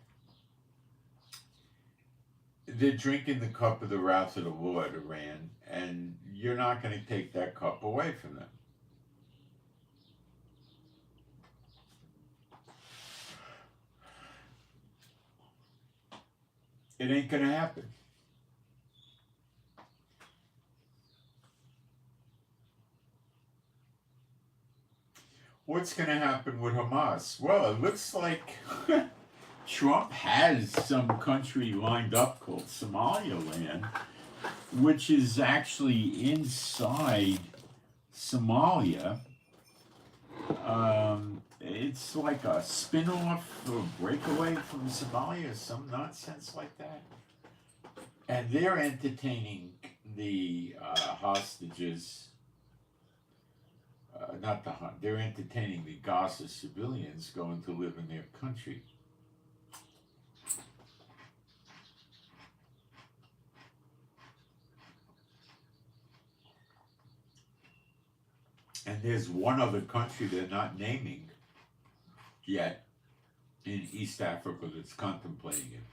A: They're drinking the cup of the wrath of the Lord, Iran, and you're not going to take that cup away from them. It ain't going to happen. What's going to happen with Hamas? Well, it looks like Trump has some country lined up called Somaliland, which is actually inside Somalia. It's like a spin-off or breakaway from Somalia, some nonsense like that. And they're entertaining the hostages. They're entertaining the Gaza civilians going to live in their country. And there's one other country they're not naming yet in East Africa that's contemplating it.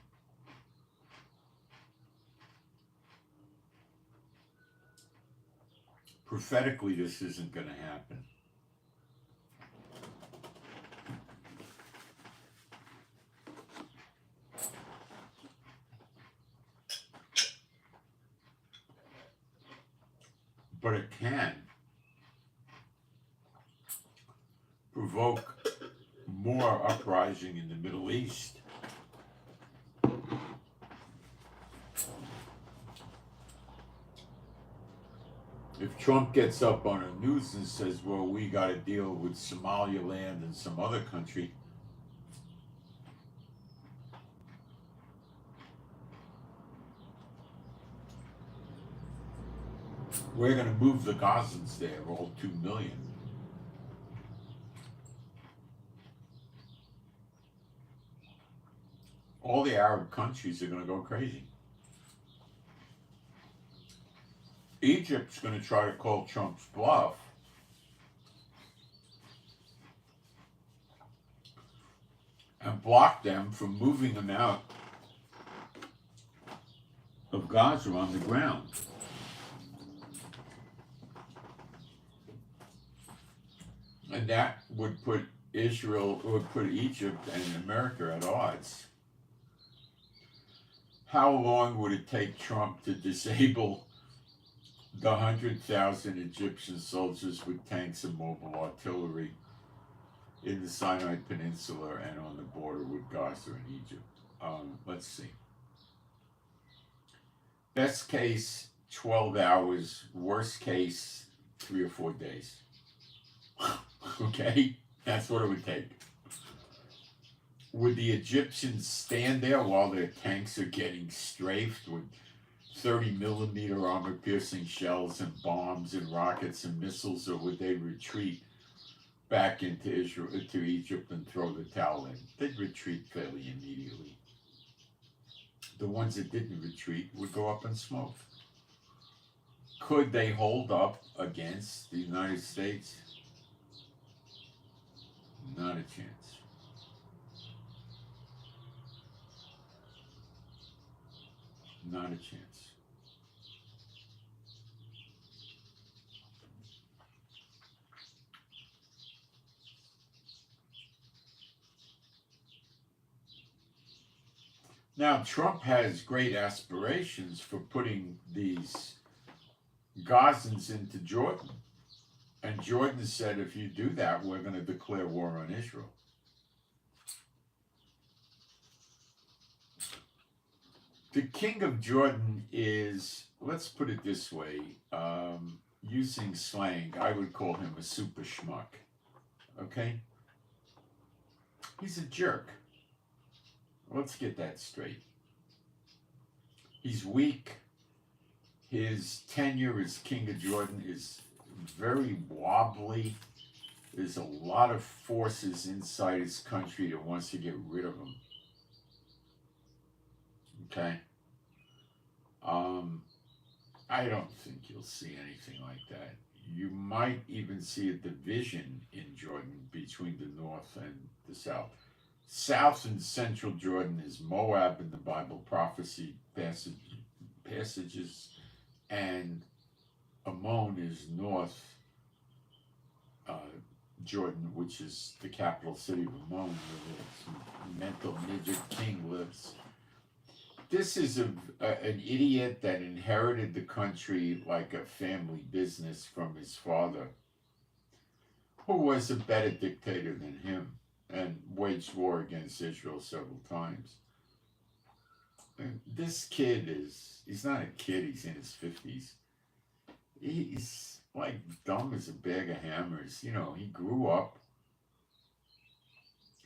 A: Prophetically, this isn't going to happen. But it can provoke more uprising in the Middle East. If Trump gets up on the news and says, well, we got to deal with Somaliland and some other country, we're going to move the Gazans there, all 2 million. All the Arab countries are going to go crazy. Egypt's going to try to call Trump's bluff and block them from moving them out of Gaza on the ground. And that would put Egypt and America at odds. How long would it take Trump to disable the 100,000 Egyptian soldiers with tanks and mobile artillery in the Sinai Peninsula and on the border with Gaza and Egypt? Let's see. Best case, 12 hours. Worst case, 3 or 4 days. Okay? That's what it would take. Would the Egyptians stand there while their tanks are getting strafed with 30mm armor-piercing shells and bombs and rockets and missiles, or would they retreat back into Egypt and throw the towel in? They'd retreat fairly immediately. The ones that didn't retreat would go up in smoke. Could they hold up against the United States? Not a chance. Not a chance. Now, Trump has great aspirations for putting these Gazans into Jordan. And Jordan said, if you do that, we're going to declare war on Israel. The king of Jordan is, let's put it this way, using slang, I would call him a super schmuck. Okay? He's a jerk. Let's get that straight. He's weak. His tenure as king of Jordan is very wobbly. There's a lot of forces inside his country that wants to get rid of him. Okay? I don't think you'll see anything like that. You might even see a division in Jordan between the north and the south. South and central Jordan is Moab in the Bible prophecy passages, and Ammon is north Jordan, which is the capital city of Ammon, where the mental midget king lives. This is an idiot that inherited the country like a family business from his father, who was a better dictator than him and waged war against Israel several times. And this kid he's not a kid, he's in his 50s. He's like dumb as a bag of hammers. You know, he grew up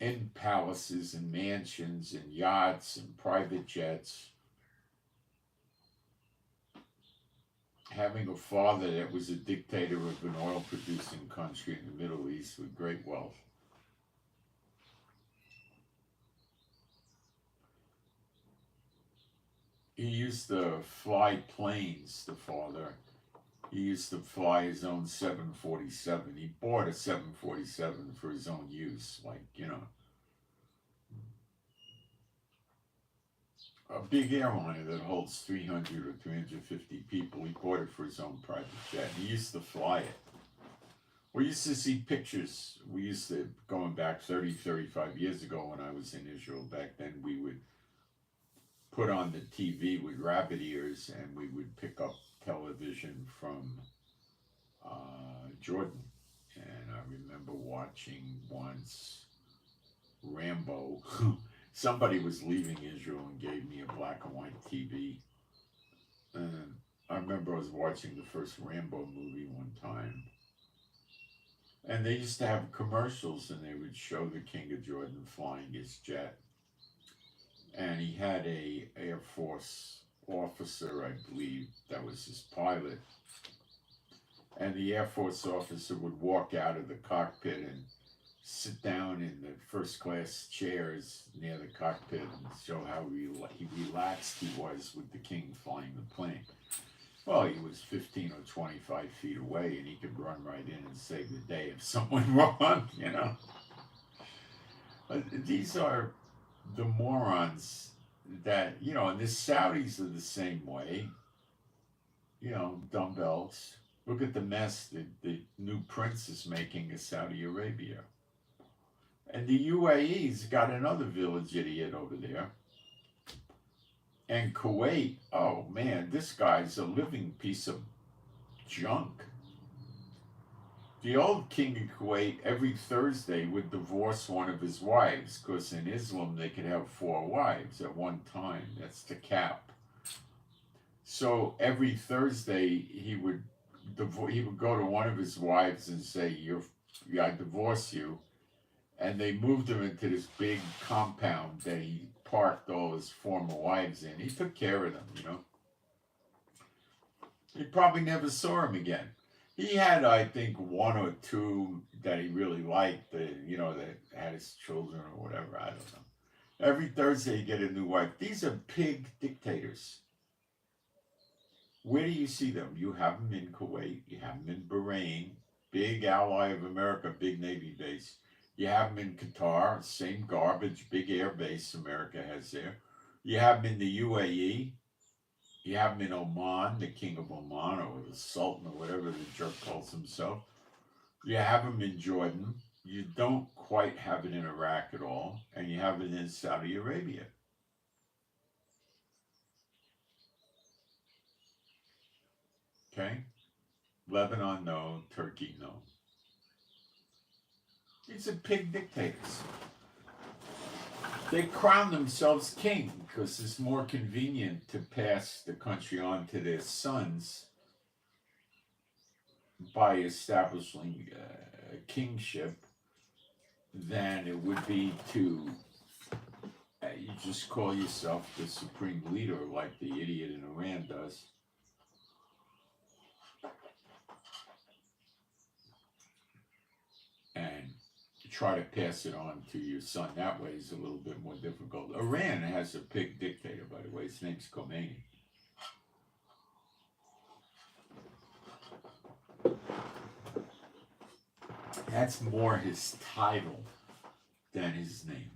A: in palaces and mansions and yachts and private jets, having a father that was a dictator of an oil-producing country in the Middle East with great wealth. He used to fly planes, the father. He used to fly his own 747. He bought a 747 for his own use, like, you know, a big airliner that holds 300 or 350 people. He bought it for his own private jet. He used to fly it. We used to see pictures. We used to, going back 30, 35 years ago when I was in Israel, back then we would put on the TV with rabbit ears and we would pick up television from Jordan. And I remember watching once Rambo. Somebody was leaving Israel and gave me a black and white TV. And I remember I was watching the first Rambo movie one time. And they used to have commercials and they would show the King of Jordan flying his jet. And he had a Air Force officer, I believe, that was his pilot. And the Air Force officer would walk out of the cockpit and sit down in the first class chairs near the cockpit and show how relaxed he was with the king flying the plane. Well, he was 15 or 25 feet away, and he could run right in and save the day if someone wrong, you know. But these are the morons that, you know, and the Saudis are the same way, you know, dumbbells. Look at the mess that the new prince is making in Saudi Arabia. And the UAE's got another village idiot over there. And Kuwait, oh man, this guy's a living piece of junk. The old king of Kuwait every Thursday would divorce one of his wives, because in Islam they could have 4 wives at one time. That's the cap. So every Thursday he would go to one of his wives and say, I divorce you. And they moved him into this big compound that he parked all his former wives in. He took care of them, you know. He probably never saw him again. He had, I think, 1 or 2 that he really liked, you know, that had his children or whatever. I don't know. Every Thursday you get a new wife. These are pig dictators. Where do you see them? You have them in Kuwait. You have them in Bahrain, big ally of America, big Navy base. You have them in Qatar, same garbage, big air base America has there. You have them in the UAE. You have them in Oman, the king of Oman, or the Sultan, or whatever the jerk calls himself. You have them in Jordan. You don't quite have it in Iraq at all. And you have it in Saudi Arabia. Okay? Lebanon, no. Turkey, no. These are pig dictators. They crown themselves king because it's more convenient to pass the country on to their sons by establishing kingship than it would be to you just call yourself the supreme leader like the idiot in Iran does. And try to pass it on to your son that way is a little bit more difficult. Iran has a pig dictator, by the way. His name's Khomeini. That's more his title than his name.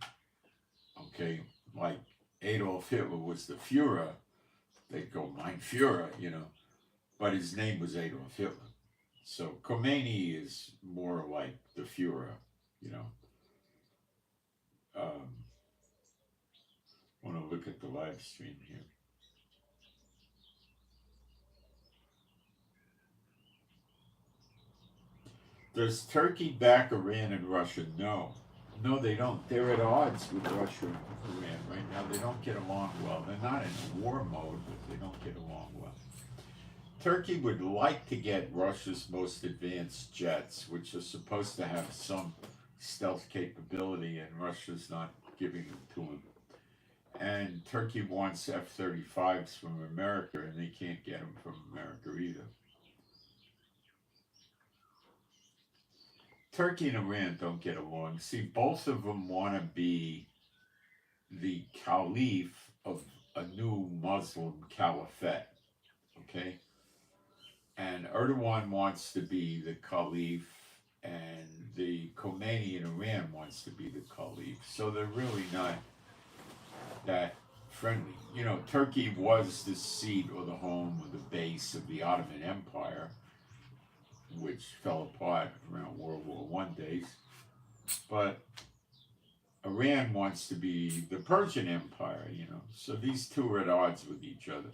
A: Okay? Like Adolf Hitler was the Fuhrer. They'd go, Mein Fuhrer, you know. But his name was Adolf Hitler. So Khomeini is more like the Fuhrer, you know. I want to look at the live stream here. Does Turkey back Iran and Russia? No. No, they don't. They're at odds with Russia and Iran right now. They don't get along well. They're not in war mode, but they don't get along well. Turkey would like to get Russia's most advanced jets, which are supposed to have some stealth capability, and Russia's not giving them to them. And Turkey wants F-35s from America, and they can't get them from America either. Turkey and Iran don't get along. See, both of them want to be the caliph of a new Muslim caliphate, okay? And Erdogan wants to be the caliph, and the Khomeini in Iran wants to be the caliph. So they're really not that friendly. You know, Turkey was the seat or the home or the base of the Ottoman Empire, which fell apart around World War I days. But Iran wants to be the Persian Empire, you know. So these two are at odds with each other.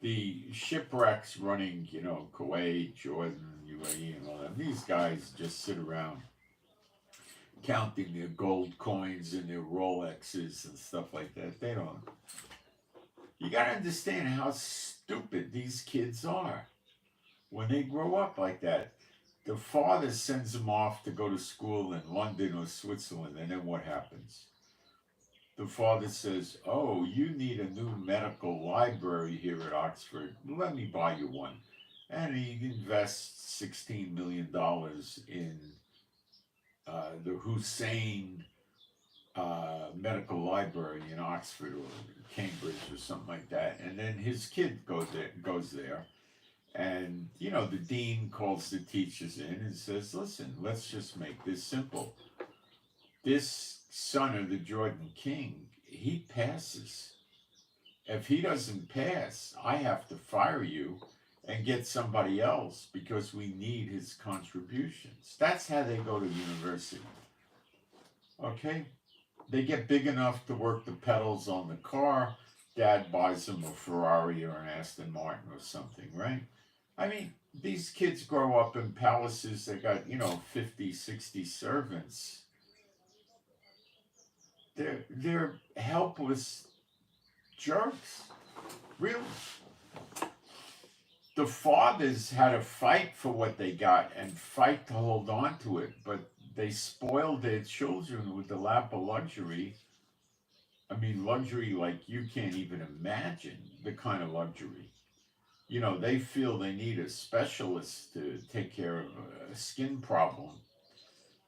A: The shipwrecks running, you know, Kuwait, Jordan, UAE, and all that, these guys just sit around counting their gold coins and their Rolexes and stuff like that. They don't. You got to understand how stupid these kids are when they grow up like that. The father sends them off to go to school in London or Switzerland, and then what happens? The father says, oh, you need a new medical library here at Oxford. Let me buy you one. And he invests $16 million in the Hussein Medical Library in Oxford or Cambridge or something like that. And then his kid goes there And, the dean calls the teachers in and says, listen, let's just make this simple. This son of the Jordan king, he passes. If he doesn't pass, I have to fire you and get somebody else because we need his contributions. That's how they go to university. Okay? They get big enough to work the pedals on the car. Dad buys them a Ferrari or an Aston Martin or something, right? I mean, these kids grow up in palaces that got, 50, 60 servants. They're helpless jerks. Really. The fathers had to fight for what they got and fight to hold on to it, but they spoiled their children with the lap of luxury. I mean, luxury like you can't even imagine the kind of luxury. They feel they need a specialist to take care of a skin problem.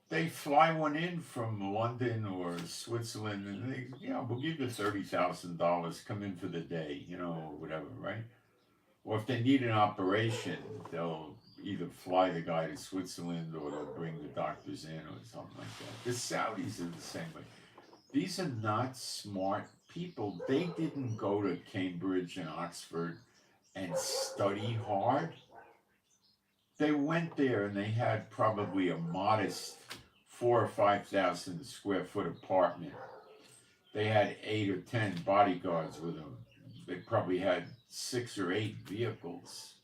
A: They fly one in from London or Switzerland and they, we'll give you $30,000, come in for the day, or whatever, right? Or if they need an operation, they'll either fly the guy to Switzerland or they'll bring the doctors in or something like that. The Saudis are the same way. These are not smart people. They didn't go to Cambridge and Oxford and study hard. They went there and they had probably a modest 4,000 or 5,000 square foot apartment. They had 8 or 10 bodyguards with them. They probably had 6 or 8 vehicles.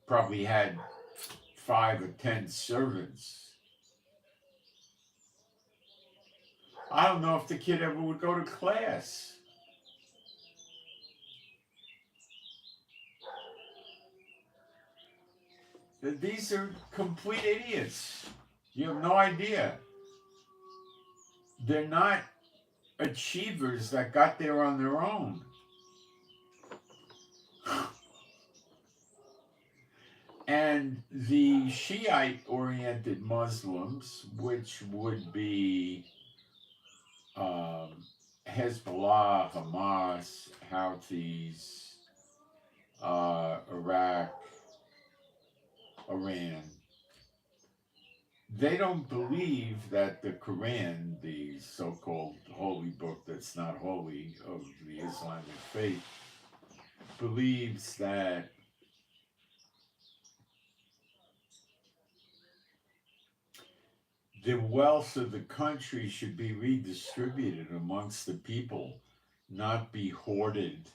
A: Probably had 5 or 10 servants. I don't know if the kid ever would go to class. These are complete idiots. You have no idea. They're not achievers that got there on their own. And the Shiite-oriented Muslims, which would be Hezbollah, Hamas, Houthis, Iraq, Iran, they don't believe that the Quran, the so-called holy book that's not holy of the Islamic faith, believes that the wealth of the country should be redistributed amongst the people, not be hoarded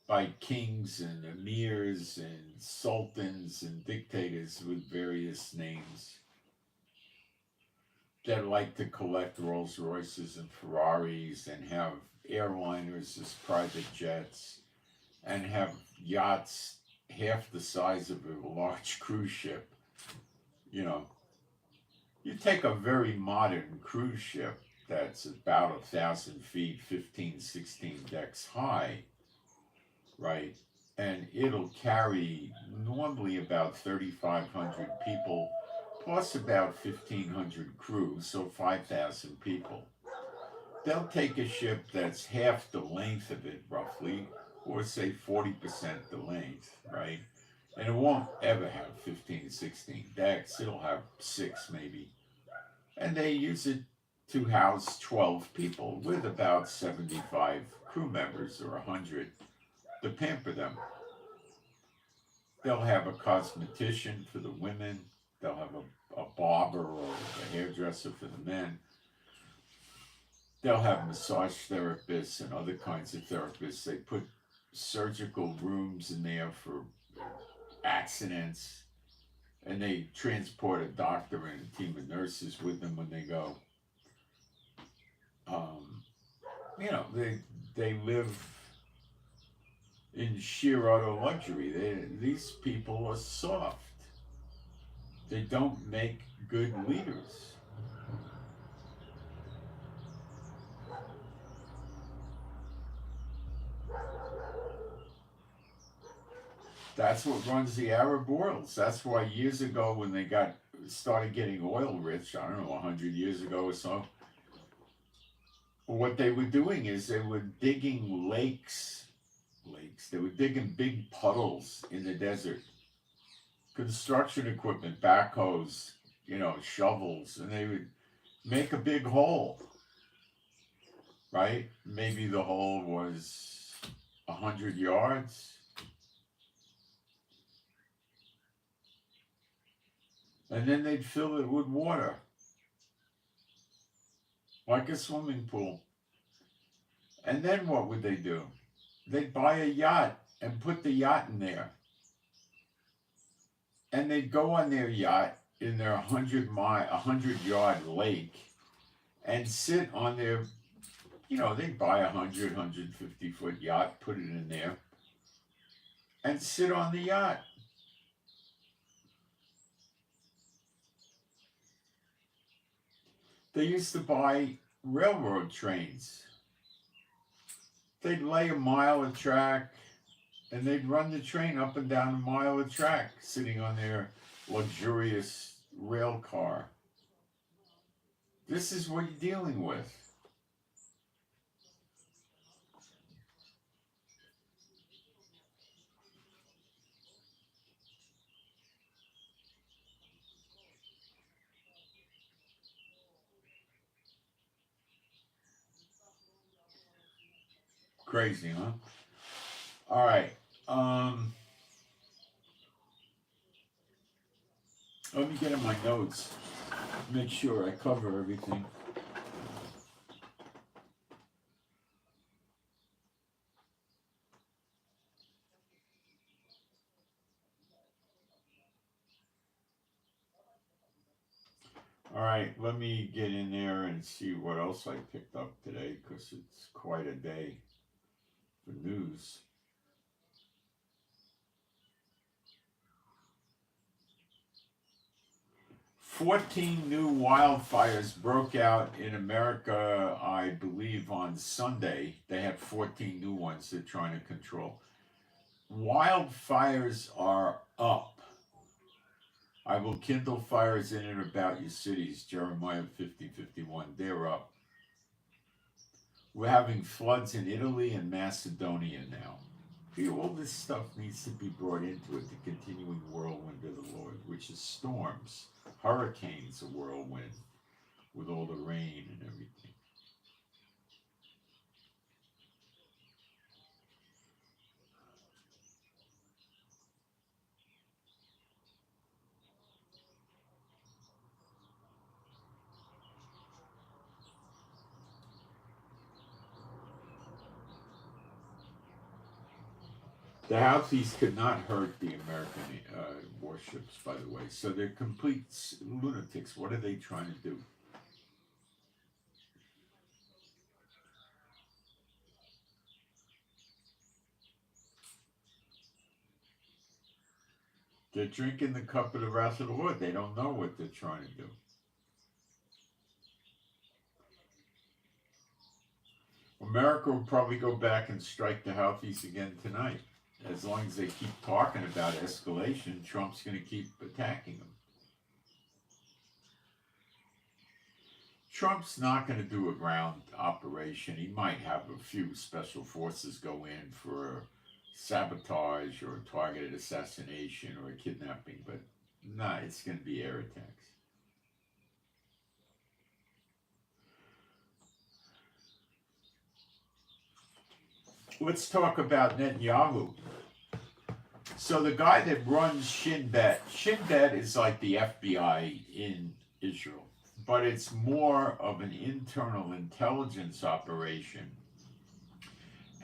A: by kings and emirs and sultans and dictators with various names that like to collect Rolls Royces and Ferraris and have airliners as private jets and have yachts half the size of a large cruise ship. You take a very modern cruise ship that's about 1,000 feet, 15, 16 decks high, right? And it'll carry normally about 3,500 people, plus about 1,500 crew, so 5,000 people. They'll take a ship that's half the length of it, roughly, or say 40% the length, right? And it won't ever have 15, 16 decks. It'll have 6 maybe. And they use it to house 12 people with about 75 crew members or 100 to pamper them. They'll have a cosmetician for the women. They'll have a barber or a hairdresser for the men. They'll have massage therapists and other kinds of therapists. They put surgical rooms in there for accidents. And they transport a doctor and a team of nurses with them when they go. They live in sheer utter luxury. These people are soft. They don't make good leaders. That's what runs the Arab world. That's why years ago when they started getting oil rich, I don't know, 100 years ago or so, what they were doing is they were digging lakes lakes. They were digging big puddles in the desert. Construction equipment, backhoes, shovels, and they would make a big hole, right? Maybe the hole was 100 yards. And then they'd fill it with water, like a swimming pool. And then what would they do? They'd buy a yacht and put the yacht in there. And they'd go on their yacht in their 100-yard lake and sit on their, they'd buy a 150-foot yacht, put it in there, and sit on the yacht. They used to buy railroad trains. They'd lay a mile of track, and they'd run the train up and down a mile of track, sitting on their luxurious rail car. This is what you're dealing with. Crazy, huh? All right. Let me get in my notes. Make sure I cover everything. All right, let me get in there and see what else I picked up today, because it's quite a day for news. "14 new wildfires broke out in America, I believe, on Sunday. They have 14 new ones they're trying to control. Wildfires are up. I will kindle fires in and about your cities," Jeremiah 50:51. They're up. We're having floods in Italy and Macedonia now. All this stuff needs to be brought into it, the continuing whirlwind of the Lord, which is storms, hurricanes, a whirlwind, with all the rain and everything. The Houthis could not hurt the American warships, by the way. So they're complete lunatics. What are they trying to do? They're drinking the cup of the wrath of the Lord. They don't know what they're trying to do. America will probably go back and strike the Houthis again tonight. As long as they keep talking about escalation, Trump's going to keep attacking them. Trump's not going to do a ground operation. He might have a few special forces go in for sabotage or targeted assassination or kidnapping, but it's going to be air attacks. Let's talk about Netanyahu. So the guy that runs Shin Bet is like the FBI in Israel, but it's more of an internal intelligence operation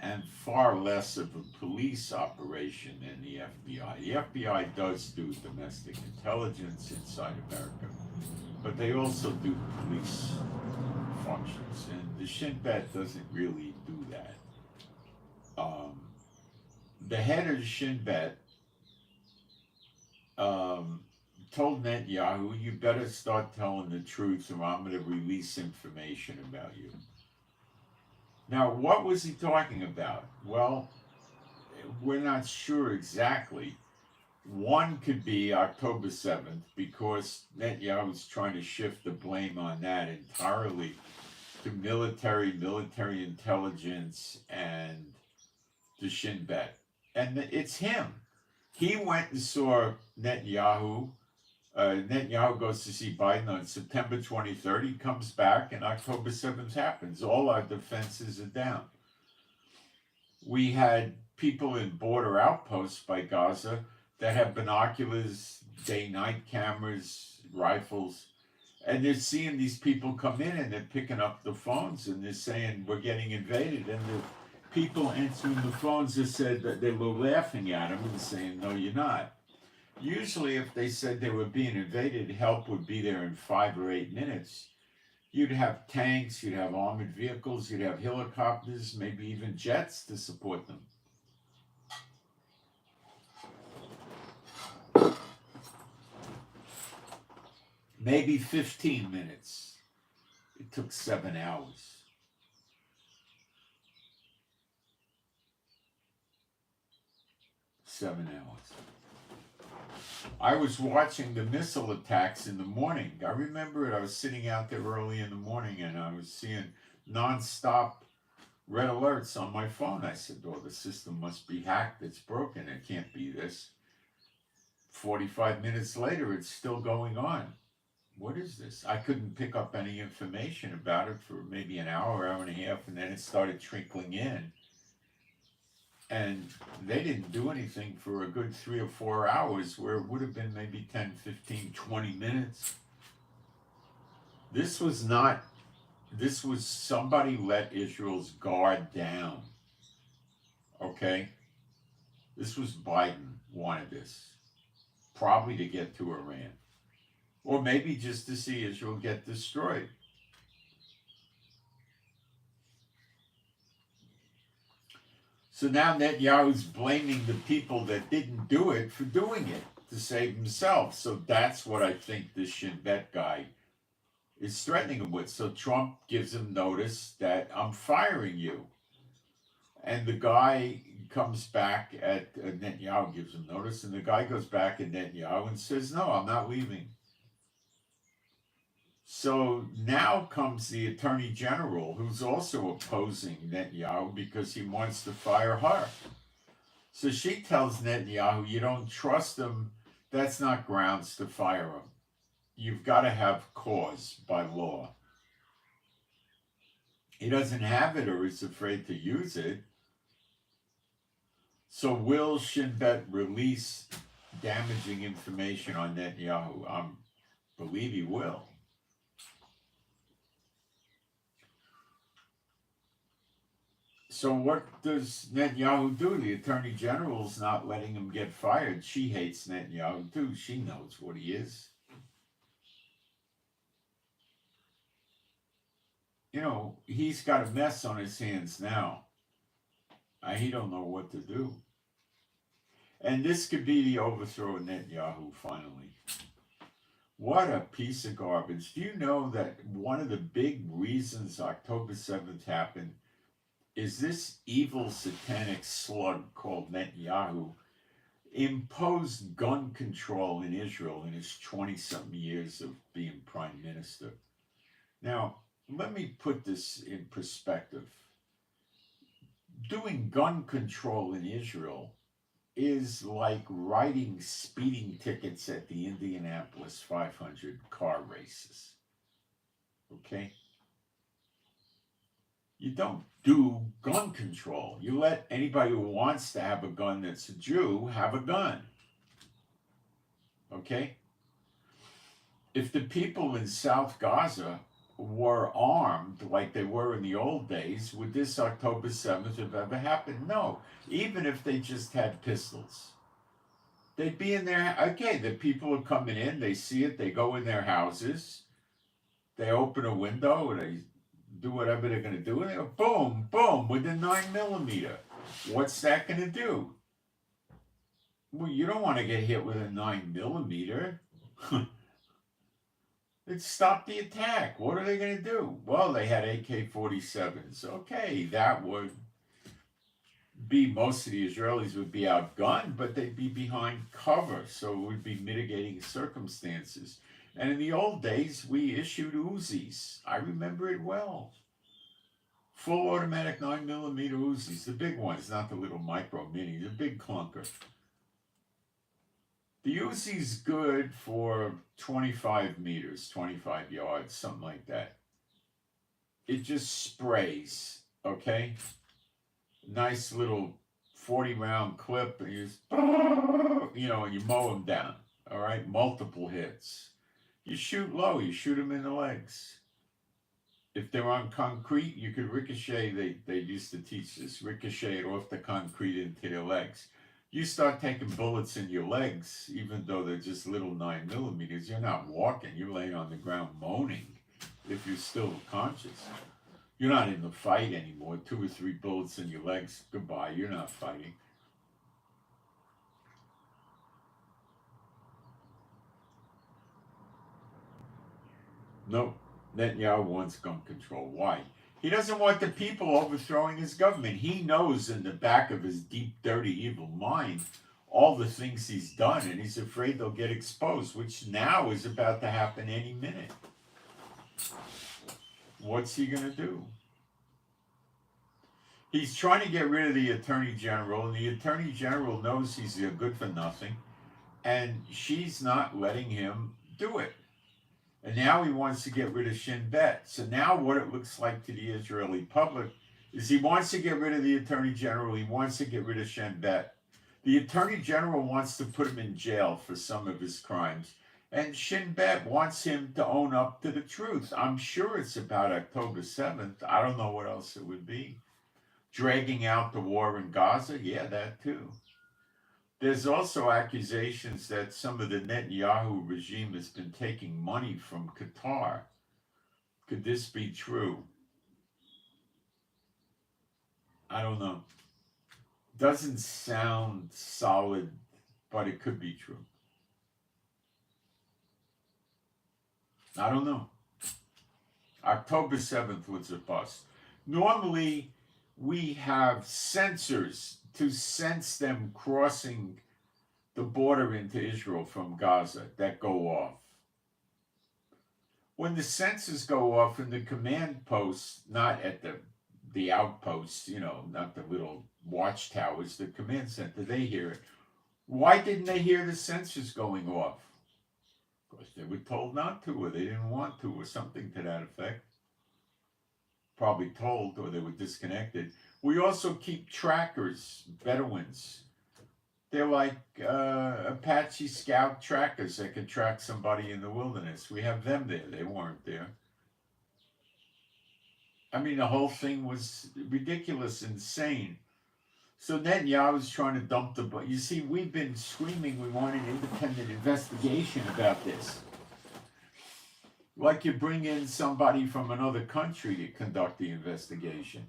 A: and far less of a police operation than the FBI. The FBI does do domestic intelligence inside America, but they also do police functions, and the Shin Bet doesn't really do that. The head of Shin Bet told Netanyahu, "You better start telling the truth or I'm going to release information about you." Now, what was he talking about? Well, we're not sure exactly. One could be October 7th, because Netanyahu's trying to shift the blame on that entirely to military intelligence, and the Shin Bet. And it's him. He went and saw Netanyahu. Netanyahu goes to see Biden on September 23rd. He comes back, and October 7th happens. All our defenses are down. We had people in border outposts by Gaza that have binoculars, day-night cameras, rifles, and they're seeing these people come in, and they're picking up the phones, and they're saying, we're getting invaded. And the people answering the phones have said that they were laughing at them and saying, no, you're not. Usually, if they said they were being invaded, help would be there in 5 or 8 minutes. You'd have tanks, you'd have armored vehicles, you'd have helicopters, maybe even jets to support them. Maybe 15 minutes. It took 7 hours. I was watching the missile attacks in the morning. I remember it. I was sitting out there early in the morning, and I was seeing non-stop red alerts on my phone. I said, oh, the system must be hacked. It's broken. It can't be this. 45 minutes later, it's still going on. What is this? I couldn't pick up any information about it for maybe an hour, hour and a half, and then it started trickling in. And they didn't do anything for a good 3 or 4 hours, where it would have been maybe 10, 15, 20 minutes. This was somebody let Israel's guard down. Okay? This was Biden wanted this. Probably to get to Iran. Or maybe just to see Israel get destroyed. So now Netanyahu's blaming the people that didn't do it for doing it to save himself. So that's what I think this Shin Bet guy is threatening him with. So Trump gives him notice that I'm firing you. And the guy comes back at Netanyahu, gives him notice, and the guy goes back at Netanyahu and says, no, I'm not leaving. So now comes the Attorney General, who's also opposing Netanyahu because he wants to fire her. So she tells Netanyahu, you don't trust him, that's not grounds to fire him. You've got to have cause by law. He doesn't have it or is afraid to use it. So will Shin Bet release damaging information on Netanyahu? I believe he will. So what does Netanyahu do? The Attorney General's not letting him get fired. She hates Netanyahu too. She knows what he is. You know, he's got a mess on his hands now. He don't know what to do. And this could be the overthrow of Netanyahu finally. What a piece of garbage. Do you know that one of the big reasons October 7th happened is this evil satanic slug called Netanyahu imposed gun control in Israel in his 20-something years of being prime minister. Now, let me put this in perspective. Doing gun control in Israel is like writing speeding tickets at the Indianapolis 500 car races. Okay? You don't do gun control. You let anybody who wants to have a gun that's a Jew have a gun. Okay? If the people in South Gaza were armed like they were in the old days, would this October 7th have ever happened? No. Even if they just had pistols. They'd be in there. Okay, the people are coming in, they see it, they go in their houses, they open a window, they do whatever they're going to do, and they go boom, boom, with a 9mm. What's that going to do? Well, you don't want to get hit with a 9mm. It stopped the attack. What are they going to do? Well, they had AK-47s. Okay, that would be, most of the Israelis would be outgunned, but they'd be behind cover, so it would be mitigating circumstances. And in the old days, we issued Uzis. I remember it well. Full automatic 9mm Uzis, the big ones, not the little micro mini, the big clunker. The Uzi's good for 25 meters, 25 yards, something like that. It just sprays, okay? Nice little 40-round clip, and you just, and you mow them down, all right? Multiple hits. You shoot low, you shoot them in the legs. If they're on concrete, you could ricochet, they used to teach this, ricochet it off the concrete into their legs. You start taking bullets in your legs, even though they're just little 9mm, you're not walking, you're laying on the ground moaning if you're still conscious. You're not in the fight anymore. 2 or 3 bullets in your legs, goodbye, you're not fighting. Nope. Netanyahu wants gun control. Why? He doesn't want the people overthrowing his government. He knows in the back of his deep, dirty, evil mind all the things he's done, and he's afraid they'll get exposed, which now is about to happen any minute. What's he going to do? He's trying to get rid of the Attorney General, and the Attorney General knows he's a good for nothing, and she's not letting him do it. And now he wants to get rid of Shin Bet. So now what it looks like to the Israeli public is he wants to get rid of the Attorney General. He wants to get rid of Shin Bet. The Attorney General wants to put him in jail for some of his crimes. And Shin Bet wants him to own up to the truth. I'm sure it's about October 7th. I don't know what else it would be. Dragging out the war in Gaza? Yeah, that too. There's also accusations that some of the Netanyahu regime has been taking money from Qatar. Could this be true? I don't know. Doesn't sound solid, but it could be true. I don't know. October 7th was a bust. Normally, we have sensors to sense them crossing the border into Israel from Gaza that go off. When the sensors go off in the command posts, not at the outposts, not the little watchtowers, the command center, they hear it. Why didn't they hear the sensors going off? Because they were told not to, or they didn't want to, or something to that effect. Probably told, or they were disconnected. We also keep trackers, Bedouins. They're like Apache Scout trackers that can track somebody in the wilderness. We have them there. They weren't there. I mean, the whole thing was ridiculous, insane. So Netanyahu's trying to dump the... You see, we've been screaming we want an independent investigation about this. Like you bring in somebody from another country to conduct the investigation.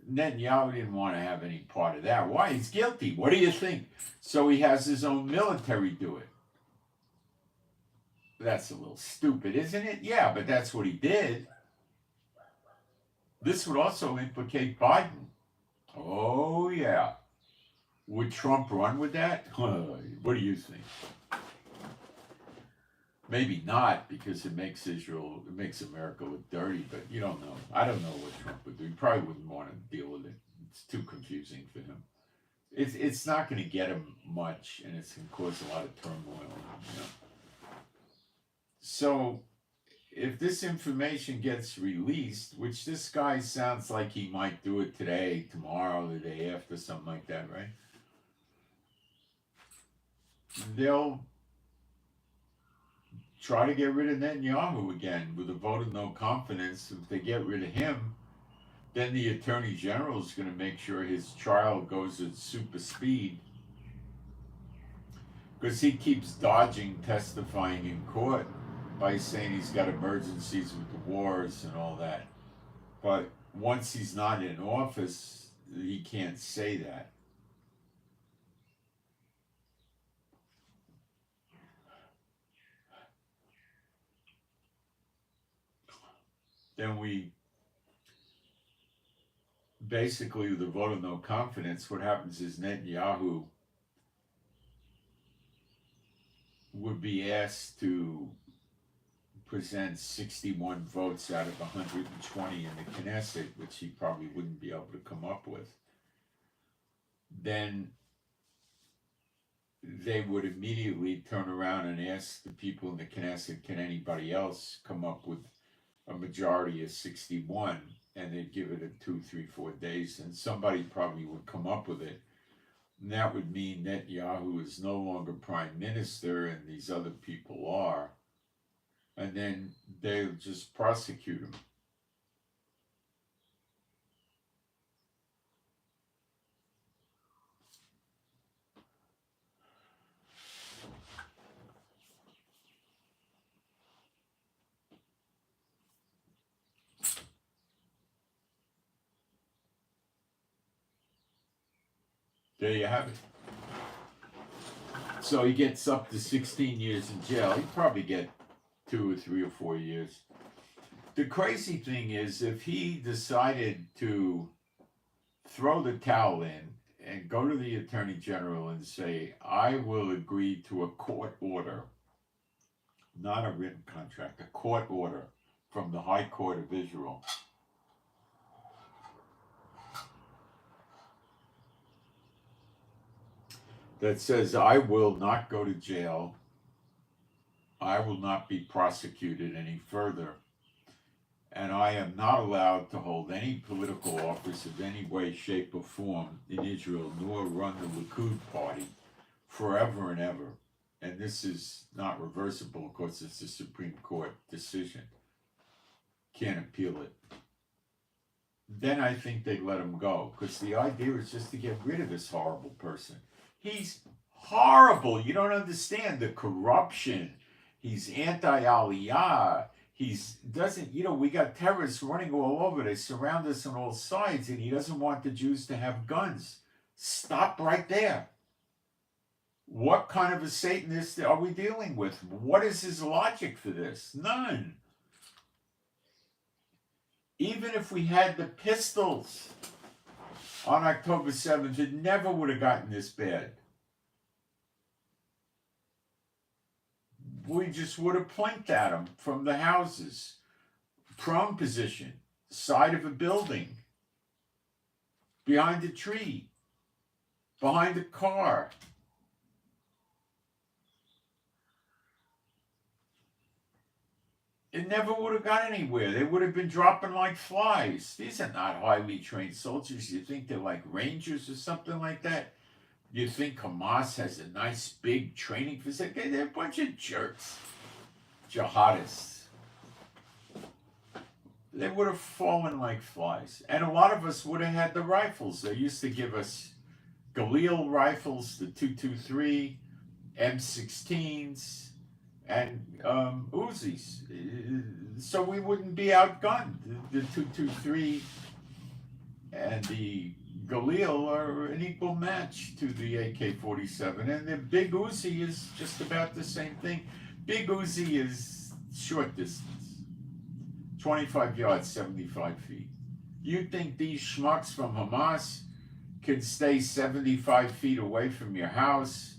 A: Netanyahu didn't want to have any part of that. Why? He's guilty. What do you think? So he has his own military do it. That's a little stupid, isn't it? Yeah, but that's what he did. This would also implicate Biden. Oh, yeah. Would Trump run with that? What do you think? Maybe not, because it makes America look dirty, but you don't know. I don't know what Trump would do. He probably wouldn't want to deal with it. It's too confusing for him. It's not going to get him much, and it's going to cause a lot of turmoil. So, if this information gets released, which this guy sounds like he might do it today, tomorrow, the day after, something like that, right? They'll try to get rid of Netanyahu again with a vote of no confidence. If they get rid of him, then the Attorney General is going to make sure his trial goes at super speed, because he keeps dodging testifying in court by saying he's got emergencies with the wars and all that. But once he's not in office, he can't say that. Then basically, with the vote of no confidence, what happens is Netanyahu would be asked to presents 61 votes out of 120 in the Knesset, which he probably wouldn't be able to come up with, then they would immediately turn around and ask the people in the Knesset, can anybody else come up with a majority of 61? And they'd give it a 2, 3, 4 days, and somebody probably would come up with it. And that would mean Netanyahu is no longer prime minister and these other people are. And then they'll just prosecute him. There you have it. So he gets up to 16 years in jail. He'd probably get 2 or 3 or 4 years. The crazy thing is, if he decided to throw the towel in and go to the Attorney General and say, I will agree to a court order, not a written contract, a court order from the High Court of Israel, that says, I will not go to jail, I will not be prosecuted any further, and I am not allowed to hold any political office of any way, shape, or form in Israel, nor run the Likud party forever and ever. And this is not reversible, of course, it's a Supreme Court decision. Can't appeal it. Then I think they'd let him go, because the idea is just to get rid of this horrible person. He's horrible. You don't understand the corruption. He's anti-Aliyah. We got terrorists running all over. They surround us on all sides, and he doesn't want the Jews to have guns. Stop right there. What kind of a Satanist are we dealing with? What is his logic for this? None. Even if we had the pistols on October 7th, it never would have gotten this bad. We just would have plinked at them from the houses, prone position, side of a building, behind a tree, behind a car. It never would have got anywhere. They would have been dropping like flies. These are not highly trained soldiers. You think they're like Rangers or something like that? You think Hamas has a nice big training facility? They're a bunch of jerks. Jihadists. They would have fallen like flies. And a lot of us would have had the rifles. They used to give us Galilee rifles, the 223, M16s, and Uzis. So we wouldn't be outgunned. The 223 and the Galilee are an equal match to the AK-47. And the Big Uzi is just about the same thing. Big Uzi is short distance. 25 yards, 75 feet. You think these schmucks from Hamas can stay 75 feet away from your house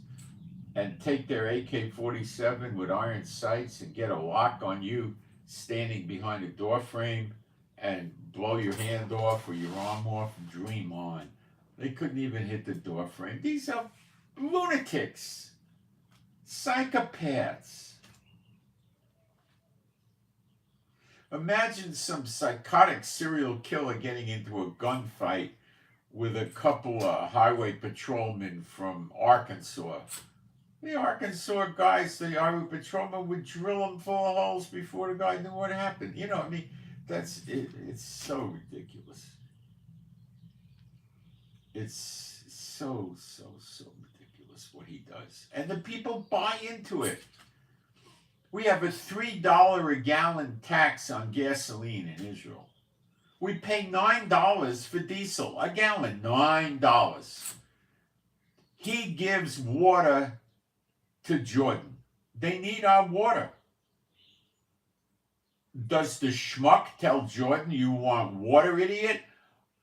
A: and take their AK-47 with iron sights and get a lock on you standing behind a door frame and blow your hand off or your arm off? Dream on. They couldn't even hit the door frame. These are lunatics, psychopaths. Imagine some psychotic serial killer getting into a gunfight with a couple of highway patrolmen from Arkansas. The Arkansas guys, the highway patrolmen would drill them full of holes before the guy knew what happened. You know, I mean, that's it. It's so ridiculous. It's so ridiculous what he does. And the people buy into it. We have a $3 a gallon tax on gasoline in Israel. We pay $9 for diesel, a gallon, $9. He gives water to Jordan. They need our water. Does the schmuck tell Jordan, you want water, idiot?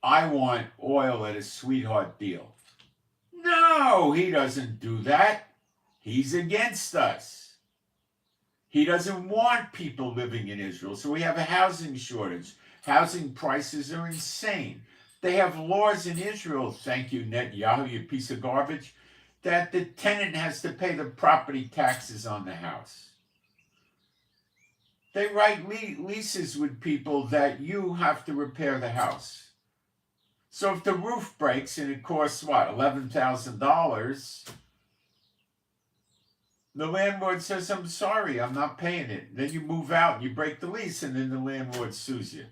A: I want oil at a sweetheart deal. No, he doesn't do that. He's against us. He doesn't want people living in Israel. So we have a housing shortage. Housing prices are insane. They have laws in Israel, thank you, Netanyahu, you piece of garbage, that the tenant has to pay the property taxes on the house. They write leases with people that you have to repair the house. So if the roof breaks and it costs, what, $11,000, the landlord says, I'm sorry, I'm not paying it. Then you move out and you break the lease, and then the landlord sues you.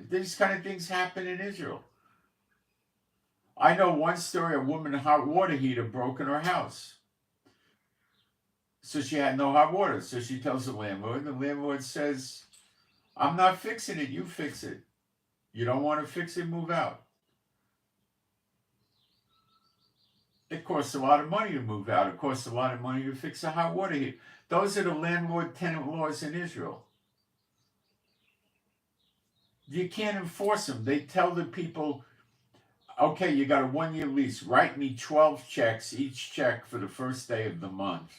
A: These kind of things happen in Israel. I know one story, a woman, hot water heater broke in her house. So she had no hot water. So she tells the landlord, and the landlord says, I'm not fixing it, you fix it. You don't want to fix it, move out. It costs a lot of money to move out. It costs a lot of money to fix a hot water heater. Those are the landlord-tenant laws in Israel. You can't enforce them. They tell the people, okay, you got a 1-year lease. Write me 12 checks, each check for the first day of the month.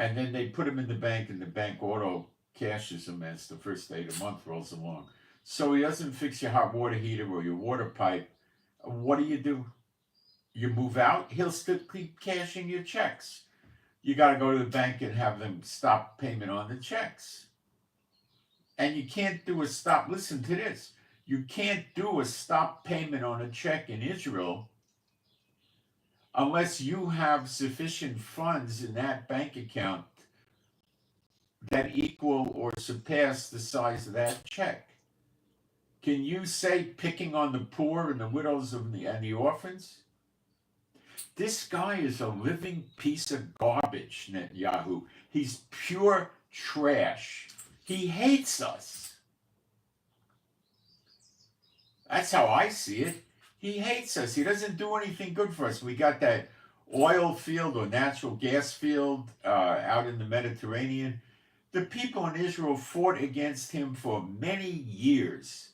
A: And then they put them in the bank, and the bank auto cashes them as the first day of the month rolls along. So he doesn't fix your hot water heater or your water pipe. What do? You move out, he'll still keep cashing your checks. You got to go to the bank and have them stop payment on the checks. And you can't do a stop. Listen to this. You can't do a stop payment on a check in Israel unless you have sufficient funds in that bank account that equal or surpass the size of that check. Can you say picking on the poor and the widows and the orphans? This guy is a living piece of garbage, Netanyahu. He's pure trash. He hates us. That's how I see it. He hates us. He doesn't do anything good for us. We got that oil field or natural gas field out in the Mediterranean. The people in Israel fought against him for many years.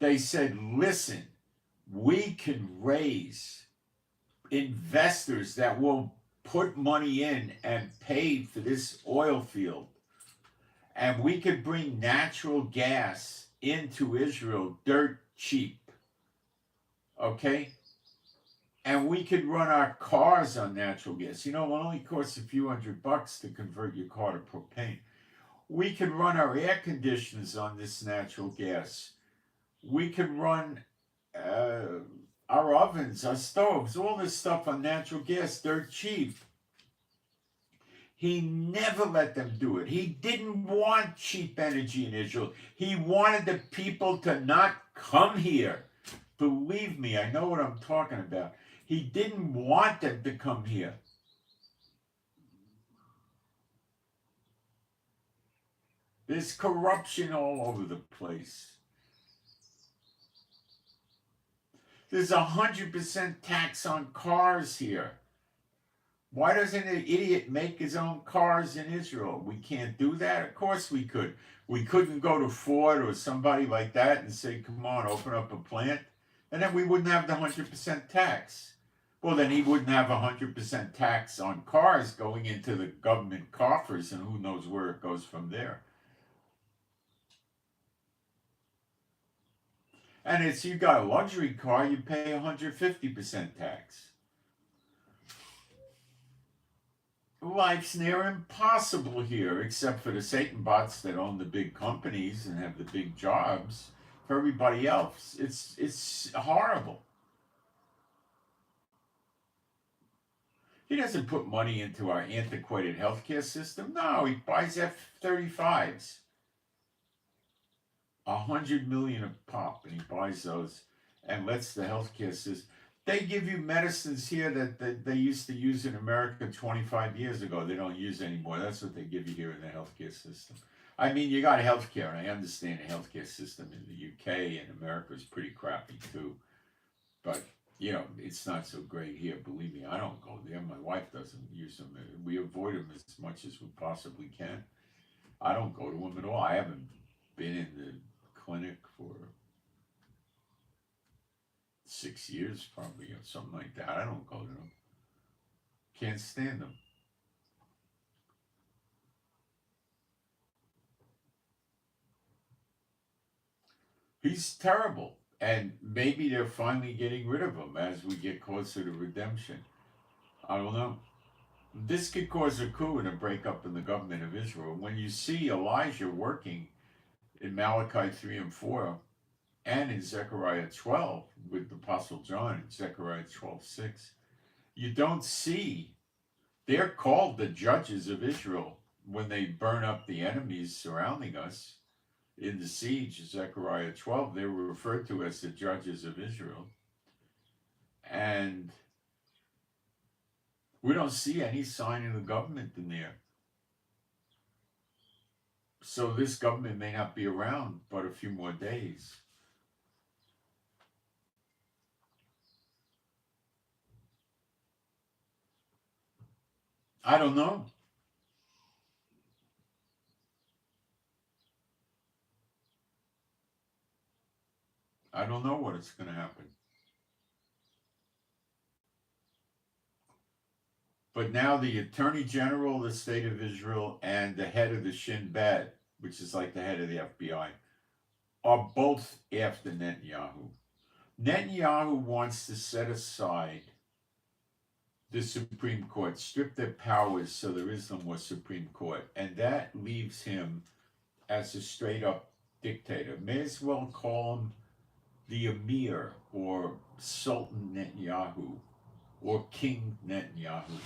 A: They said, listen, we can raise investors that will put money in and pay for this oil field. And we could bring natural gas into Israel dirt cheap. Okay? And we could run our cars on natural gas. You know, it only costs a few $100 to convert your car to propane. We could run our air conditioners on this natural gas. We could run our ovens, our stoves, all this stuff on natural gas, dirt cheap. He never let them do it. He didn't want cheap energy in Israel. He wanted the people to not come here. Believe me, I know what I'm talking about. He didn't want them to come here. There's corruption all over the place. There's 100% tax on cars here. Why doesn't an idiot make his own cars in Israel? We can't do that? Of course we could. We couldn't go to Ford or somebody like that and say, come on, open up a plant. And then we wouldn't have the 100% tax. Well, then he wouldn't have 100% tax on cars going into the government coffers, and who knows where it goes from there. And if you got a luxury car, you pay 150% tax. Life's near impossible here, except for the Satan bots that own the big companies and have the big jobs. For everybody else, it's horrible. He doesn't put money into our antiquated healthcare system. No, he buys F-35s. $100 million a pop, and he buys those and lets the healthcare system. They give you medicines here that they used to use in America 25 years ago. They don't use anymore. That's what they give you here in the healthcare system. I mean, you got healthcare, and I understand the healthcare system in the UK and America is pretty crappy too. But, you know, it's not so great here. Believe me, I don't go there. My wife doesn't use them. We avoid them as much as we possibly can. I don't go to them at all. I haven't been in the clinic for 6 years probably, or something like that. I don't go to them. Can't stand them. He's terrible. And maybe they're finally getting rid of him as we get closer to redemption. I don't know. This could cause a coup and a breakup in the government of Israel. When you see Elijah working in Malachi 3 and 4 and in Zechariah 12 with the Apostle John in Zechariah 12:6, you don't see, they're called the judges of Israel when they burn up the enemies surrounding us. In the siege of Zechariah 12, they were referred to as the judges of Israel. And we don't see any sign of the government in there. So this government may not be around but a few more days. I don't know. I don't know what is going to happen. But now the Attorney General of the State of Israel and the head of the Shin Bet, which is like the head of the FBI, are both after Netanyahu. Netanyahu wants to set aside the Supreme Court, strip their powers so there is no more Supreme Court. And that leaves him as a straight up dictator. May as well call him the Emir or Sultan Netanyahu or King Netanyahu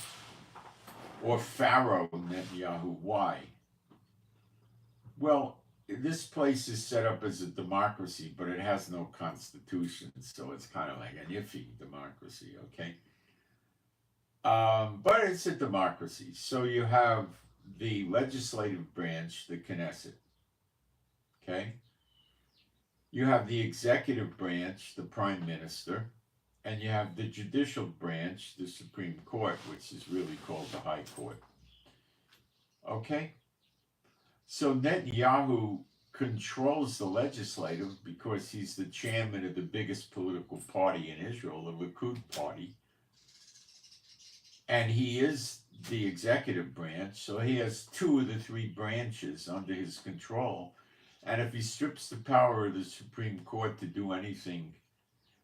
A: or Pharaoh Netanyahu. Why? Well, this place is set up as a democracy, but it has no constitution, so it's kind of like an iffy democracy, okay? But it's a democracy. So you have the legislative branch, the Knesset, okay? You have the executive branch, the prime minister, and you have the judicial branch, the Supreme Court, which is really called the High Court. Okay? So Netanyahu controls the legislative because he's the chairman of the biggest political party in Israel, the Likud party. And he is the executive branch, so he has two of the three branches under his control. And if he strips the power of the Supreme Court to do anything,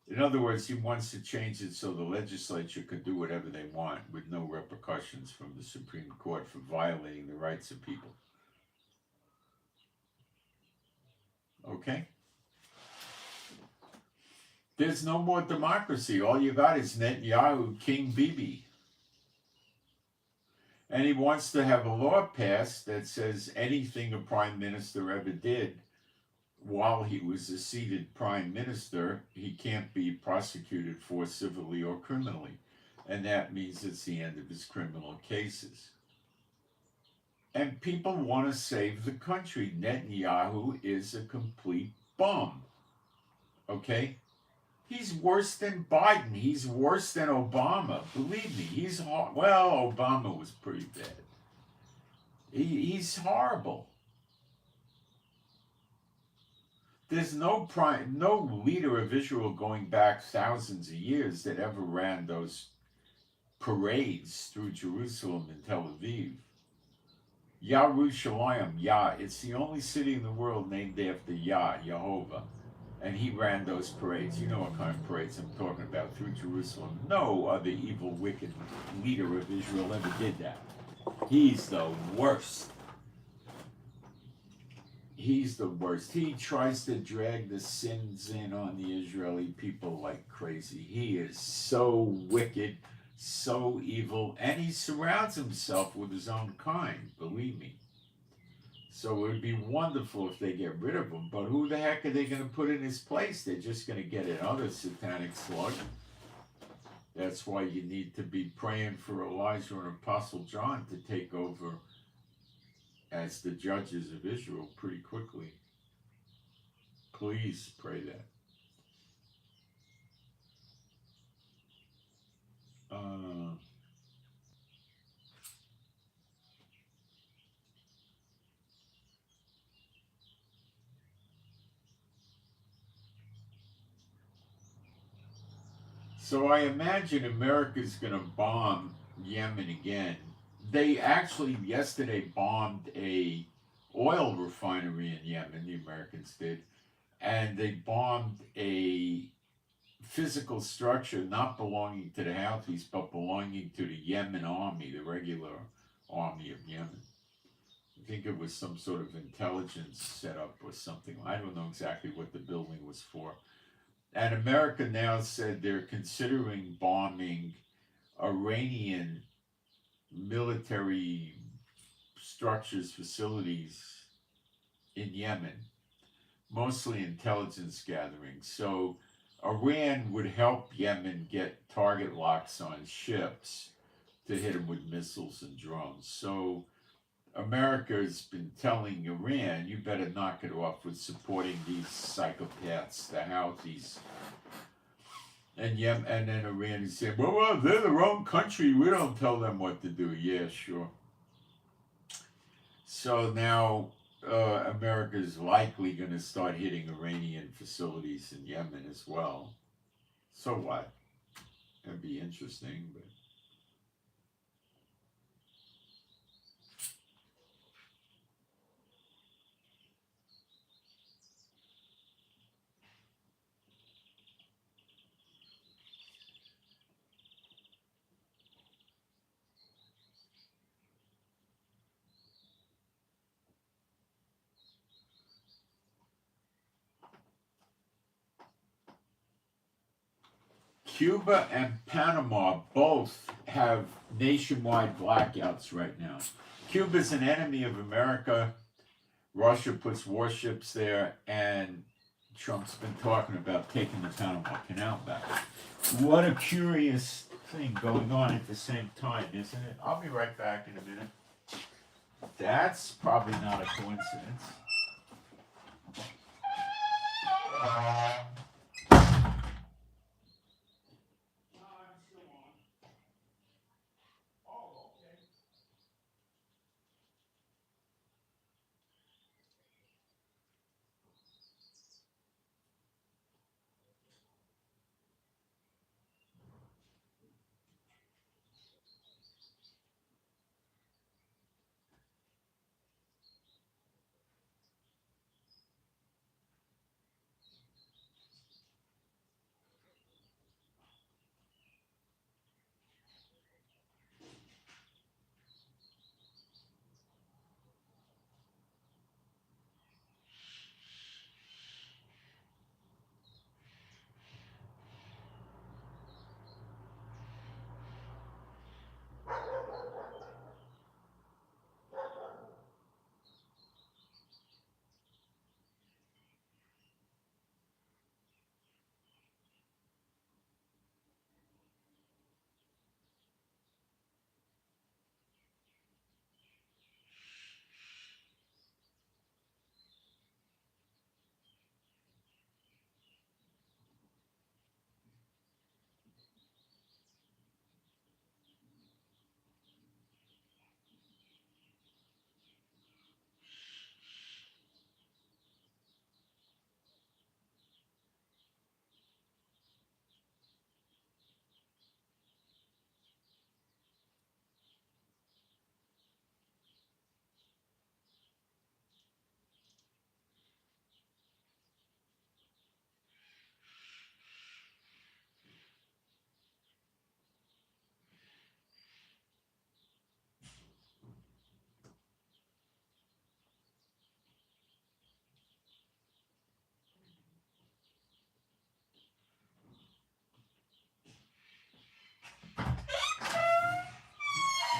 A: in other words, he wants to change it so the legislature could do whatever they want with no repercussions from the Supreme Court for violating the rights of people. Okay? There's no more democracy. All you got is Netanyahu, King Bibi. And he wants to have a law passed that says anything a prime minister ever did while he was a seated prime minister, he can't be prosecuted for civilly or criminally. And that means it's the end of his criminal cases. And people want to save the country. Netanyahu is a complete bum. Okay? He's worse than Biden. He's worse than Obama. Believe me, he's well, Obama was pretty bad. He's horrible. There's no leader of Israel going back thousands of years that ever ran those parades through Jerusalem and Tel Aviv. Yerushalayim, Yah. It's the only city in the world named after Yah, Jehovah. And he ran those parades. You know what kind of parades I'm talking about through Jerusalem. No other evil, wicked leader of Israel ever did that. He's the worst. He's the worst. He tries to drag the sins in on the Israeli people like crazy. He is so wicked, so evil, and he surrounds himself with his own kind, believe me. So it would be wonderful if they get rid of him, but who the heck are they going to put in his place? They're just going to get another satanic slug. That's why you need to be praying for Elijah and Apostle John to take over as the judges of Israel pretty quickly. Please pray that. So I imagine America's going to bomb Yemen again. They actually yesterday bombed a oil refinery in Yemen, the Americans did, and they bombed a physical structure not belonging to the Houthis, but belonging to the Yemen army, the regular army of Yemen. I think it was some sort of intelligence setup or something. I don't know exactly what the building was for. And America now said they're considering bombing Iranian military structures, facilities in Yemen, mostly intelligence gathering. So Iran would help Yemen get target locks on ships to hit them with missiles and drones. So America's been telling Iran, you better knock it off with supporting these psychopaths, the Houthis. And then Iran is saying, well, they're their own country. We don't tell them what to do. Yeah, sure. So now America is likely going to start hitting Iranian facilities in Yemen as well. So what? That'd be interesting, but. Cuba and Panama both have nationwide blackouts right now. Cuba's an enemy of America. Russia puts warships there, and Trump's been talking about taking the Panama Canal back. What a curious thing going on at the same time, isn't it? I'll be right back in a minute. That's probably not a coincidence.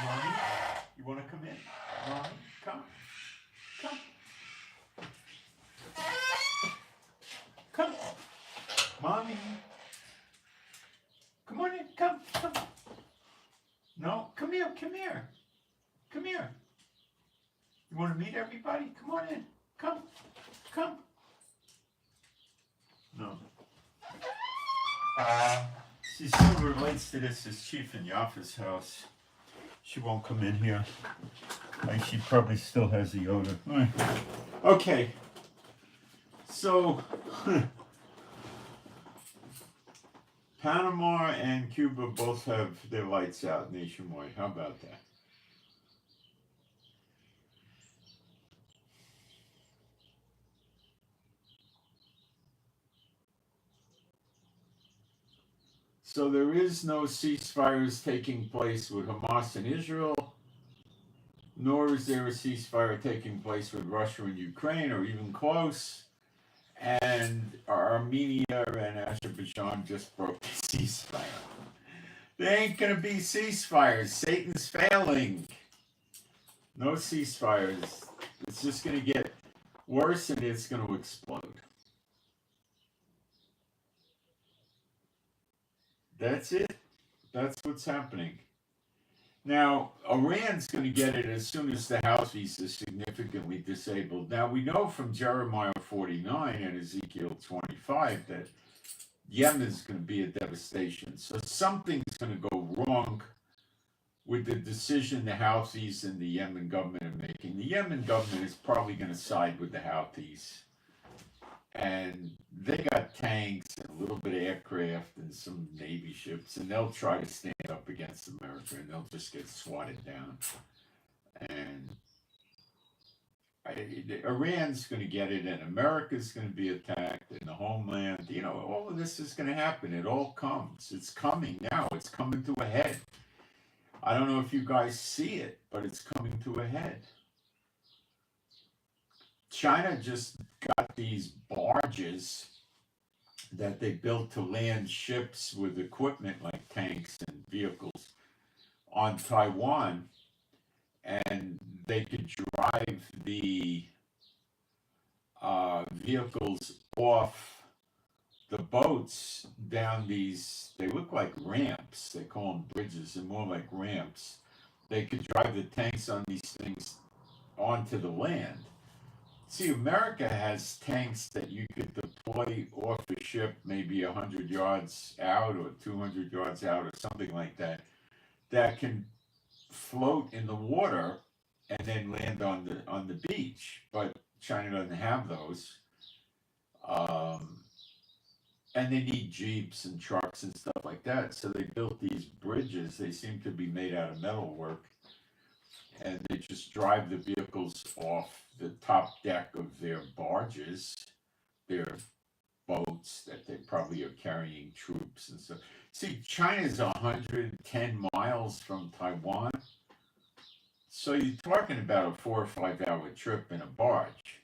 A: Mommy, you want to come in? Mommy, come. Come. Come. Mommy. Come on in. Come. Come. No, come here. Come here. Come here. You want to meet everybody? Come on in. Come. Come. No. She still relates to this as Chief in Yafa's house. She won't come in here. Like she probably still has the odor. Okay. So, Panama and Cuba both have their lights out nationwide. How about that? So there is no ceasefires taking place with Hamas and Israel, nor is there a ceasefire taking place with Russia and Ukraine, or even close. And Armenia and Azerbaijan just broke the ceasefire. There ain't gonna be ceasefires. Satan's failing. No ceasefires. It's just gonna get worse and it's gonna explode. That's it. That's what's happening. Now, Iran's going to get it as soon as the Houthis is significantly disabled. Now, we know from Jeremiah 49 and Ezekiel 25 that Yemen's going to be a devastation. So something's going to go wrong with the decision the Houthis and the Yemen government are making. The Yemen government is probably going to side with the Houthis. And they got tanks and a little bit of aircraft and some Navy ships, and they'll try to stand up against America, and they'll just get swatted down. And Iran's going to get it, and America's going to be attacked, and the homeland. You know, all of this is going to happen. It all comes. It's coming now. It's coming to a head. I don't know if you guys see it, but it's coming to a head. China just got these barges that they built to land ships with equipment like tanks and vehicles on Taiwan, and they could drive the vehicles off the boats down these, they look like ramps, they call them bridges, they're more like ramps. They could drive the tanks on these things onto the land. See, America has tanks that you could deploy off a ship maybe 100 yards out or 200 yards out or something like that, that can float in the water and then land on the beach. But China doesn't have those. And they need jeeps and trucks and stuff like that. So they built these bridges. They seem to be made out of metalwork. And they just drive the vehicles off the top deck of their barges, their boats that they probably are carrying troops and stuff. See, China's 110 miles from Taiwan. So you're talking about a 4 or 5 hour trip in a barge.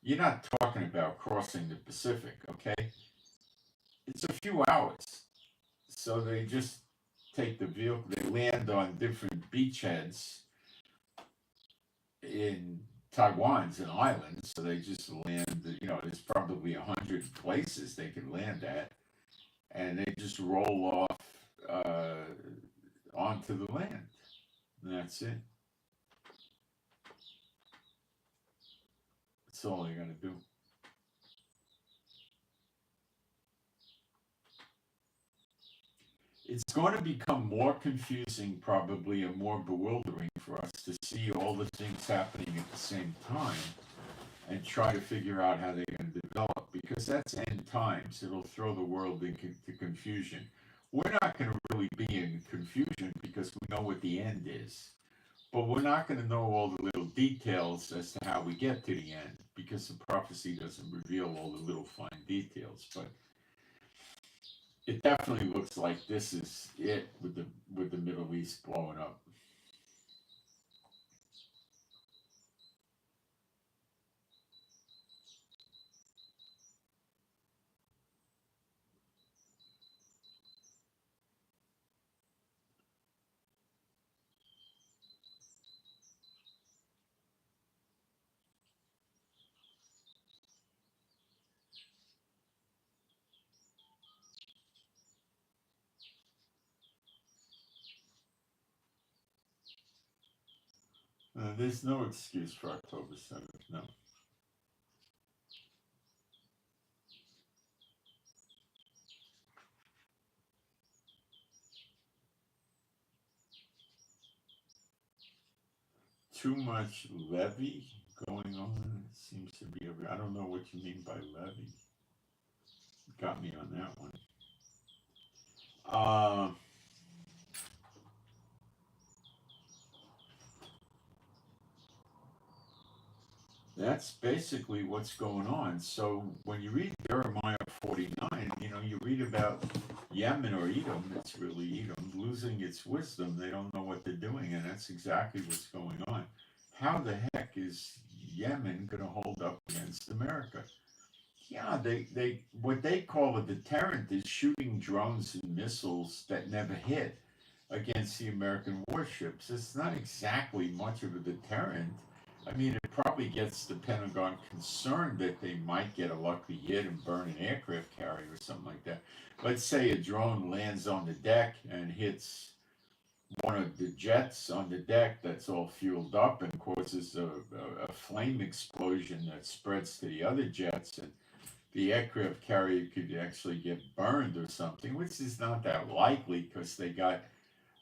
A: You're not talking about crossing the Pacific, okay? It's a few hours. So they just take the vehicle, they land on different beachheads in Taiwan's an island, so they just land, you know, there's probably 100 places they can land at, and they just roll off onto the land. And that's it. That's all they gotta do. It's going to become more confusing, probably, and more bewildering for us to see all the things happening at the same time and try to figure out how they're going to develop, because that's end times. It'll throw the world into confusion. We're not going to really be in confusion because we know what the end is. But we're not going to know all the little details as to how we get to the end, because the prophecy doesn't reveal all the little fine details. But it definitely looks like this is it with the Middle East blowing up. There's no excuse for October 7th, no. Too much levy going on. It seems to be I don't know what you mean by levy. Got me on that one. That's basically what's going on. So when you read Jeremiah 49, you know, you read about Yemen or Edom, it's really Edom, losing its wisdom. They don't know what they're doing, and that's exactly what's going on. How the heck is Yemen going to hold up against America? Yeah, they what they call a deterrent is shooting drones and missiles that never hit against the American warships. It's not exactly much of a deterrent. I mean, it probably gets the Pentagon concerned that they might get a lucky hit and burn an aircraft carrier or something like that. Let's say a drone lands on the deck and hits one of the jets on the deck that's all fueled up and causes a flame explosion that spreads to the other jets, and the aircraft carrier could actually get burned or something, which is not that likely because they got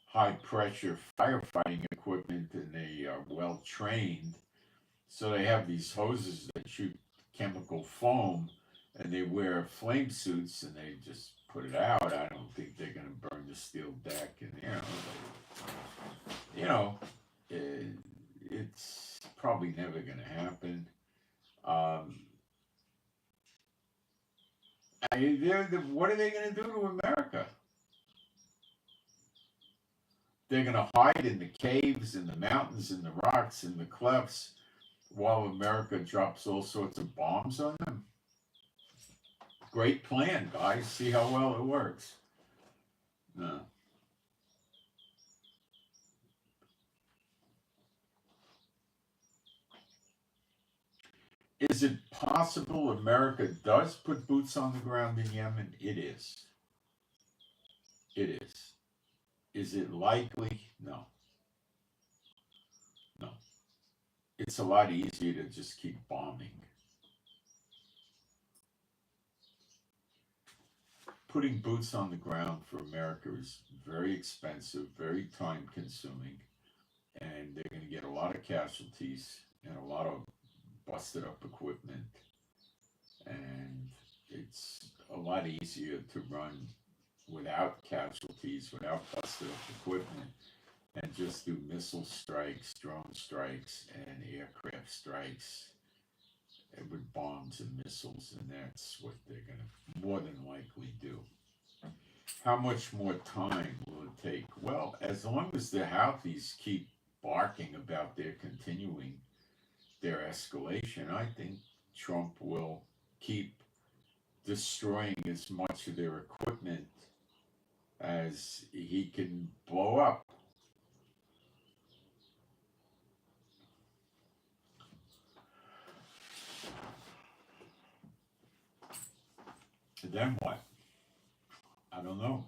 A: high pressure firefighting equipment and they are well trained. So they have these hoses that shoot chemical foam and they wear flame suits and they just put it out. I don't think they're going to burn the steel deck, and you know, it's probably never going to happen. Um, what are they going to do to America? They're going to hide in the caves, in the mountains, in the rocks, in the clefts, while America drops all sorts of bombs on them. Great plan, guys. See how well it works. No. Is it possible America does put boots on the ground in Yemen? It is. It is. Is it likely? No. No. It's a lot easier to just keep bombing. Putting boots on the ground for America is very expensive, very time consuming, and they're going to get a lot of casualties and a lot of busted up equipment. And it's a lot easier to run without casualties, without busted up equipment, and just do missile strikes, drone strikes, and aircraft strikes with bombs and missiles, and that's what they're going to more than likely do. How much more time will it take? Well, as long as the Houthis keep barking about their continuing their escalation, I think Trump will keep destroying as much of their equipment as he can blow up. Then what? I don't know.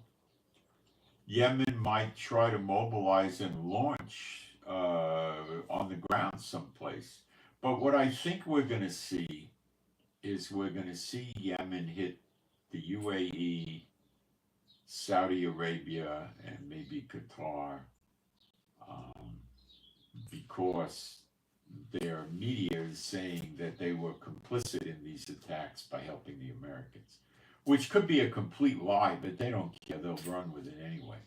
A: Yemen might try to mobilize and launch on the ground someplace. But what I think we're going to see is we're going to see Yemen hit the UAE, Saudi Arabia, and maybe Qatar, um, because their media is saying that they were complicit in these attacks by helping the Americans, which could be a complete lie, but they don't care. They'll run with it anyway.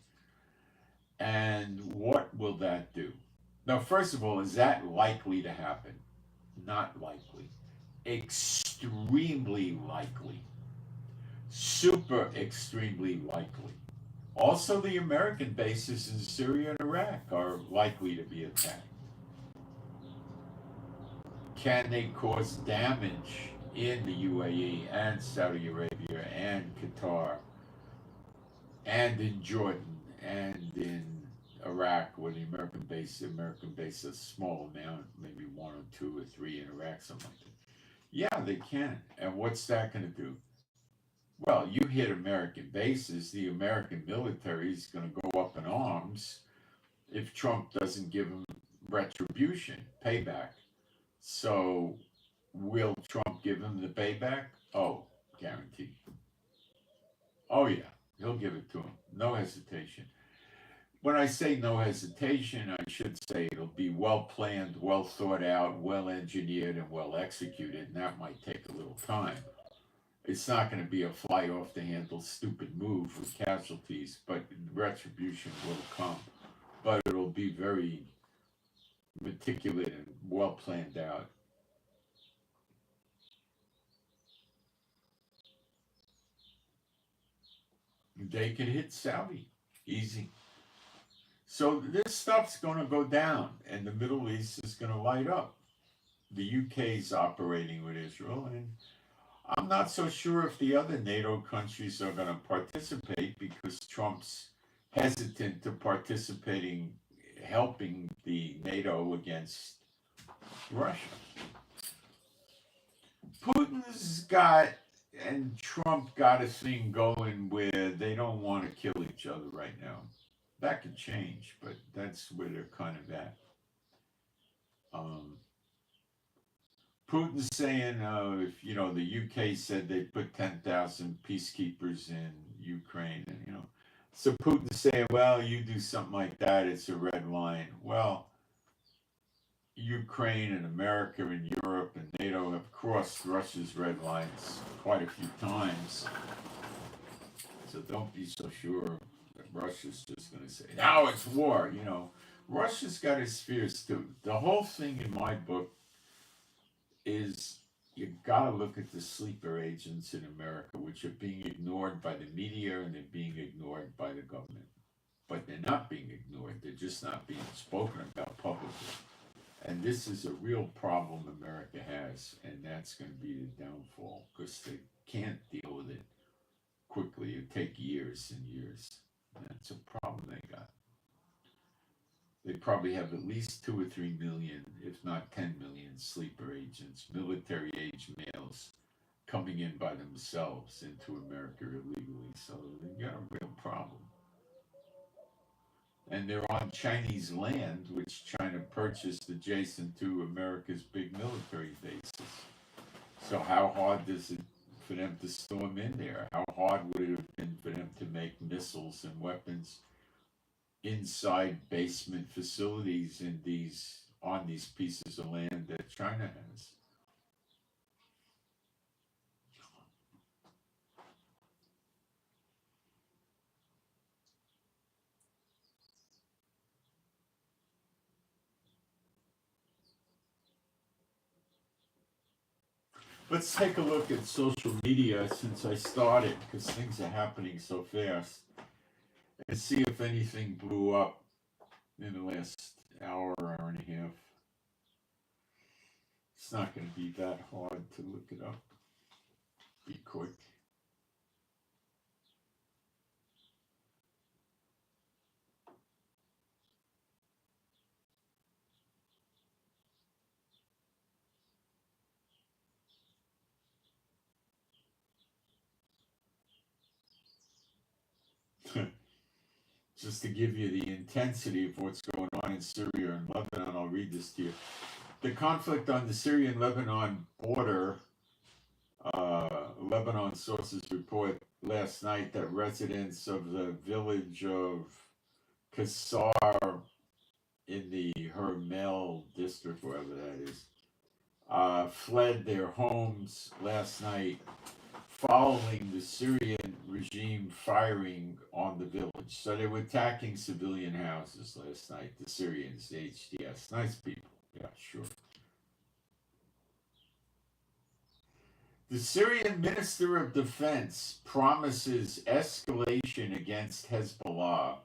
A: And what will that do? Now, first of all, is that likely to happen? Not likely. Extremely likely. Super extremely likely. Also, the American bases in Syria and Iraq are likely to be attacked. Can they cause damage in the UAE and Saudi Arabia and Qatar and in Jordan and in Iraq, where the American base a small amount, maybe one or two or three in Iraq, something like that? Yeah, they can. And what's that going to do? Well, you hit American bases, the American military is going to go up in arms if Trump doesn't give them retribution, payback. So, will Trump give them the payback? Oh, guaranteed. Oh, yeah, he'll give it to them. No hesitation. When I say no hesitation, I should say it'll be well planned, well thought out, well engineered, and well executed, and that might take a little time. It's not going to be a fly off the handle stupid move with casualties, but retribution will come. But it'll be very meticulous and well planned out. they could hit Saudi easy. So this stuff's going to go down, and the Middle East is going to light up. The UK's operating with Israel, and I'm not so sure if the other NATO countries are going to participate because Trump's hesitant to participating, helping the NATO against Russia. Putin's got and Trump got a thing going where they don't want to kill each other right now. That could change, but that's where they're kind of at. Um, Putin's saying, if the UK said they put 10,000 peacekeepers in Ukraine, and so Putin's saying, well, you do something like that, it's a red line. Well, Ukraine and America and Europe and NATO have crossed Russia's red lines quite a few times. So don't be so sure that Russia's just going to say, now it's war. Russia's got its fears too. The whole thing in my book is you got to look at the sleeper agents in America, which are being ignored by the media and they're being ignored by the government. But they're not being ignored. They're just not being spoken about publicly. And this is a real problem America has, and that's going to be the downfall because they can't deal with it quickly. It take years and years. That's a problem they got. They probably have at least 2 or 3 million, if not 10 million, sleeper agents, military-age males, coming in by themselves into America illegally. So they got a real problem. And they're on Chinese land, which China purchased adjacent to America's big military bases. So how hard is it for them to storm in there? How hard would it have been for them to make missiles and weapons inside basement facilities on these pieces of land that China has? Let's take a look at social media since I started, because things are happening so fast, and see if anything blew up in the last hour and a half. It's not going to be that hard to look it up. Be quick. Just to give you the intensity of what's going on in Syria and Lebanon, I'll read this to you. The conflict on the Syrian-Lebanon border, Lebanon sources report last night that residents of the village of Qasar in the Hermel district, wherever that is, fled their homes last night following the Syrian regime firing on the village. So they were attacking civilian houses last night, the Syrians, the HDS. Nice people. Yeah, sure. The Syrian Minister of Defense promises escalation against Hezbollah.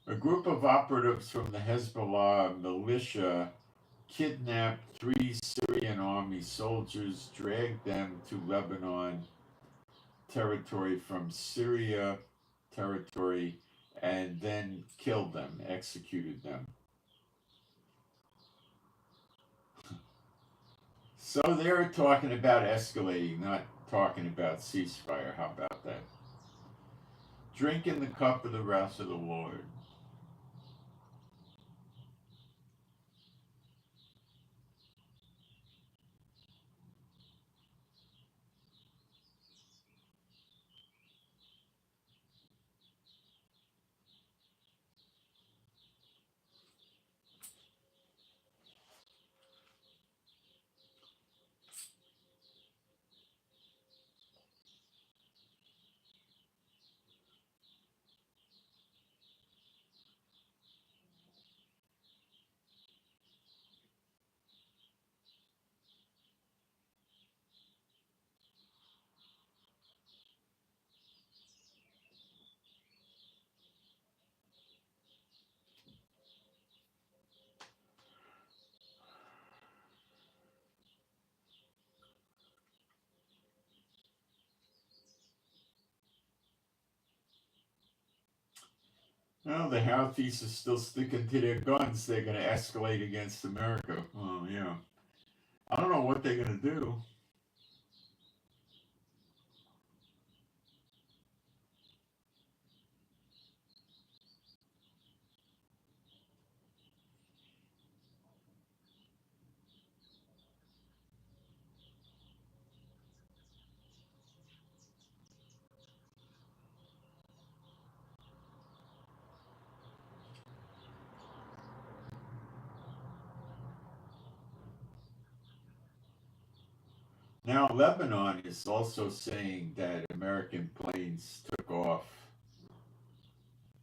A: A group of operatives from the Hezbollah militia kidnapped 3 Syrian army soldiers, dragged them to Lebanon territory from Syria territory, and then killed them, executed them. So they're talking about escalating, not talking about ceasefire. How about that? Drinking the cup of the wrath of the Lord. Well, the Houthis are still sticking to their guns. They're going to escalate against America. Well, yeah. I don't know what they're going to do. Now, Lebanon is also saying that American planes took off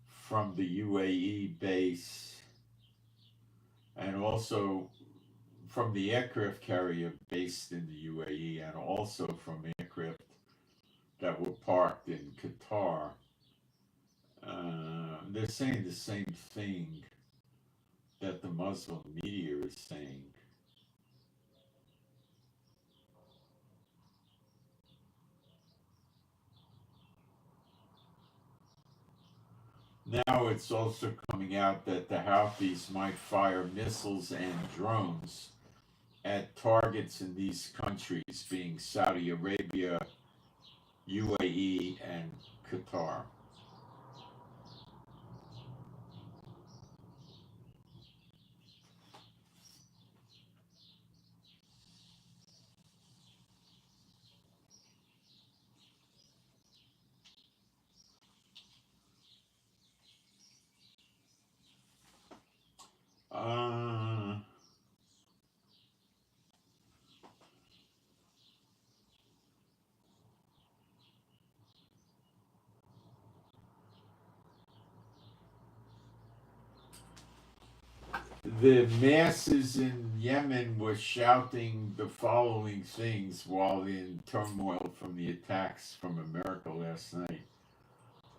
A: from the UAE base and also from the aircraft carrier based in the UAE and also from aircraft that were parked in Qatar. They're saying the same thing that the Muslim media is saying. Now it's also coming out that the Houthis might fire missiles and drones at targets in these countries, being Saudi Arabia, UAE, and Qatar. Uh, the masses in Yemen were shouting the following things while in turmoil from the attacks from America last night.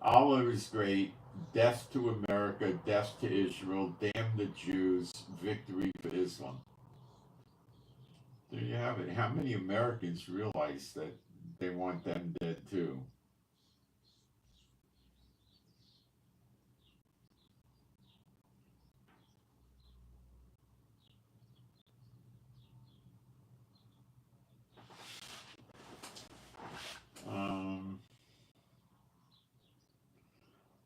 A: Allah is great, death to America, death to Israel, damn the Jews, victory for Islam. There you have it. How many Americans realize that they want them dead too? Um,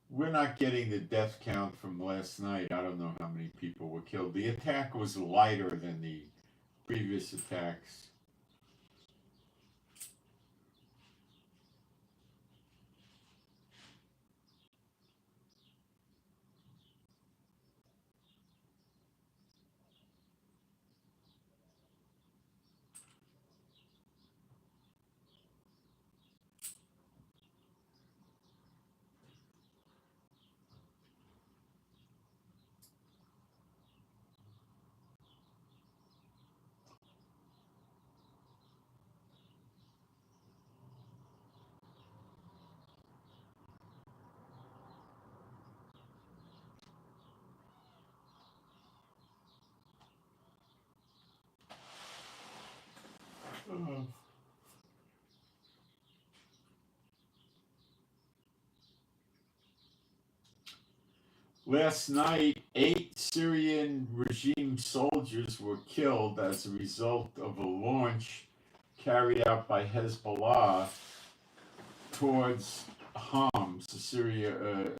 A: we're not getting the death count from last night. I don't know how many people were killed. The attack was lighter than the previous attacks. Uh, Last night, 8 Syrian regime soldiers were killed as a result of a launch carried out by Hezbollah towards Homs, a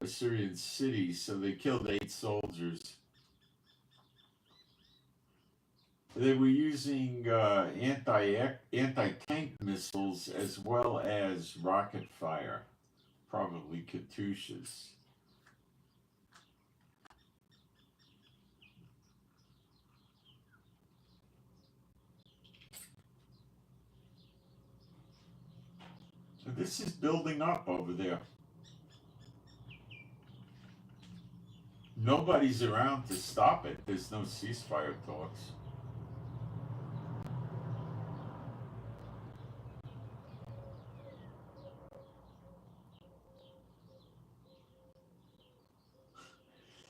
A: Syrian city. So they killed 8 soldiers. They were using anti-tank missiles as well as rocket fire, probably Katyushas. This is building up over there. Nobody's around to stop it. There's no ceasefire talks.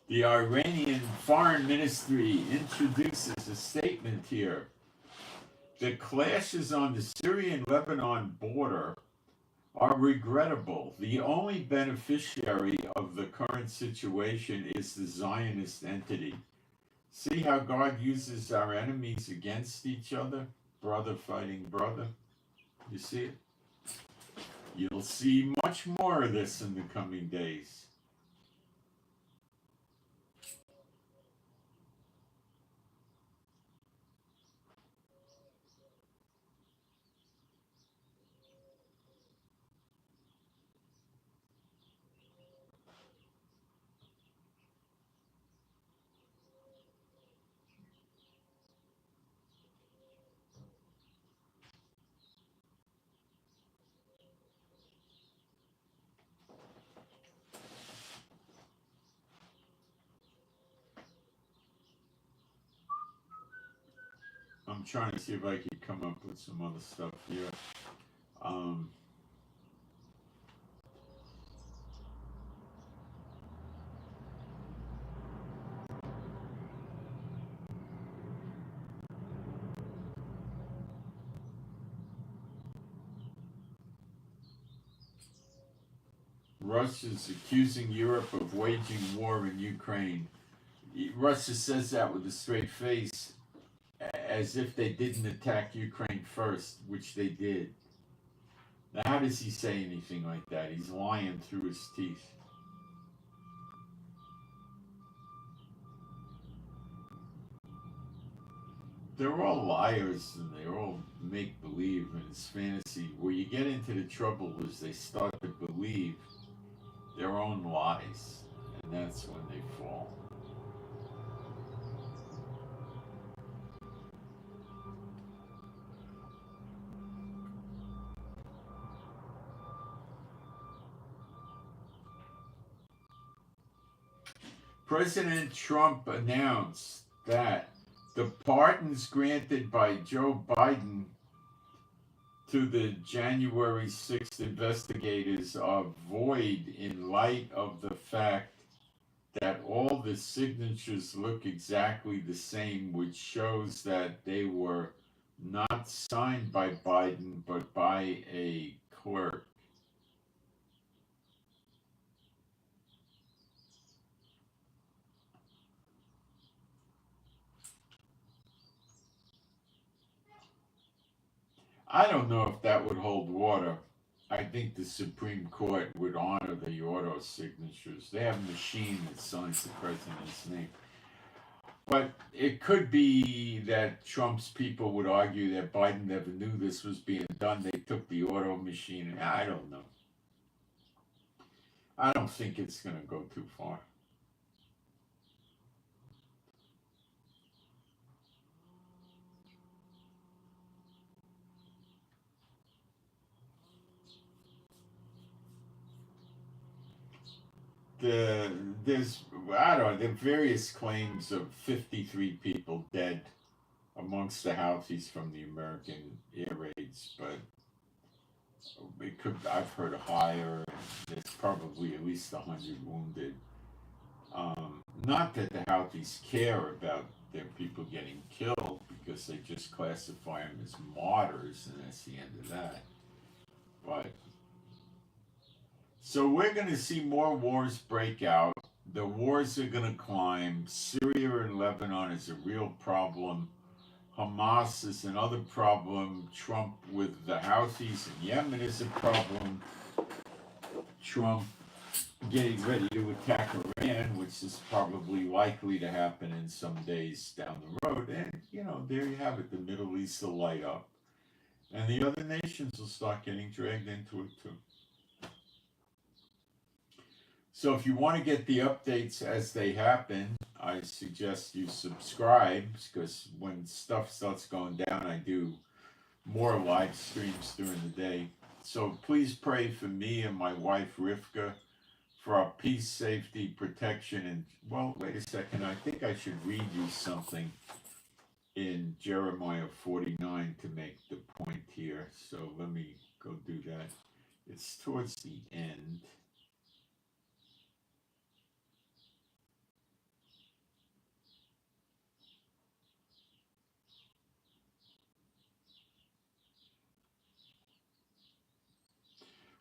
A: The Iranian Foreign Ministry introduces a statement here. The clashes on the Syrian-Lebanon border are regrettable. The only beneficiary of the current situation is the Zionist entity. See how God uses our enemies against each other? Brother fighting brother. You see it? You'll see much more of this in the coming days. I'm trying to see if I can come up with some other stuff here. Um, Russia's accusing Europe of waging war in Ukraine. Russia says that with a straight face, as if they didn't attack Ukraine first, which they did. Now, how does he say anything like that? He's lying through his teeth. They're all liars and they all make believe, and it's fantasy. Where you get into the trouble is they start to believe their own lies, and that's when they fall. President Trump announced that the pardons granted by Joe Biden to the January 6th investigators are void in light of the fact that all the signatures look exactly the same, which shows that they were not signed by Biden but by a clerk. I don't know if that would hold water. I think the Supreme Court would honor the auto signatures. They have a machine that signs the president's name. But it could be that Trump's people would argue that Biden never knew this was being done. They took the auto machine. I don't know. I don't think it's going to go too far. There's, I don't know, there are various claims of 53 people dead amongst the Houthis from the American air raids, but it could, I've heard higher. There's probably at least 100 wounded. Not that the Houthis care about their people getting killed, because they just classify them as martyrs, and that's the end of that. But so we're going to see more wars break out. The wars are going to climb. Syria and Lebanon is a real problem. Hamas is another problem. Trump with the Houthis in Yemen is a problem. Trump getting ready to attack Iran, which is probably likely to happen in some days down the road. And, there you have it. The Middle East will light up. And the other nations will start getting dragged into it too. So if you want to get the updates as they happen, I suggest you subscribe, because when stuff starts going down, I do more live streams during the day. So please pray for me and my wife Rivka for our peace, safety, protection, and, well, wait a second, I think I should read you something in Jeremiah 49 to make the point here. So let me go do that. It's towards the end.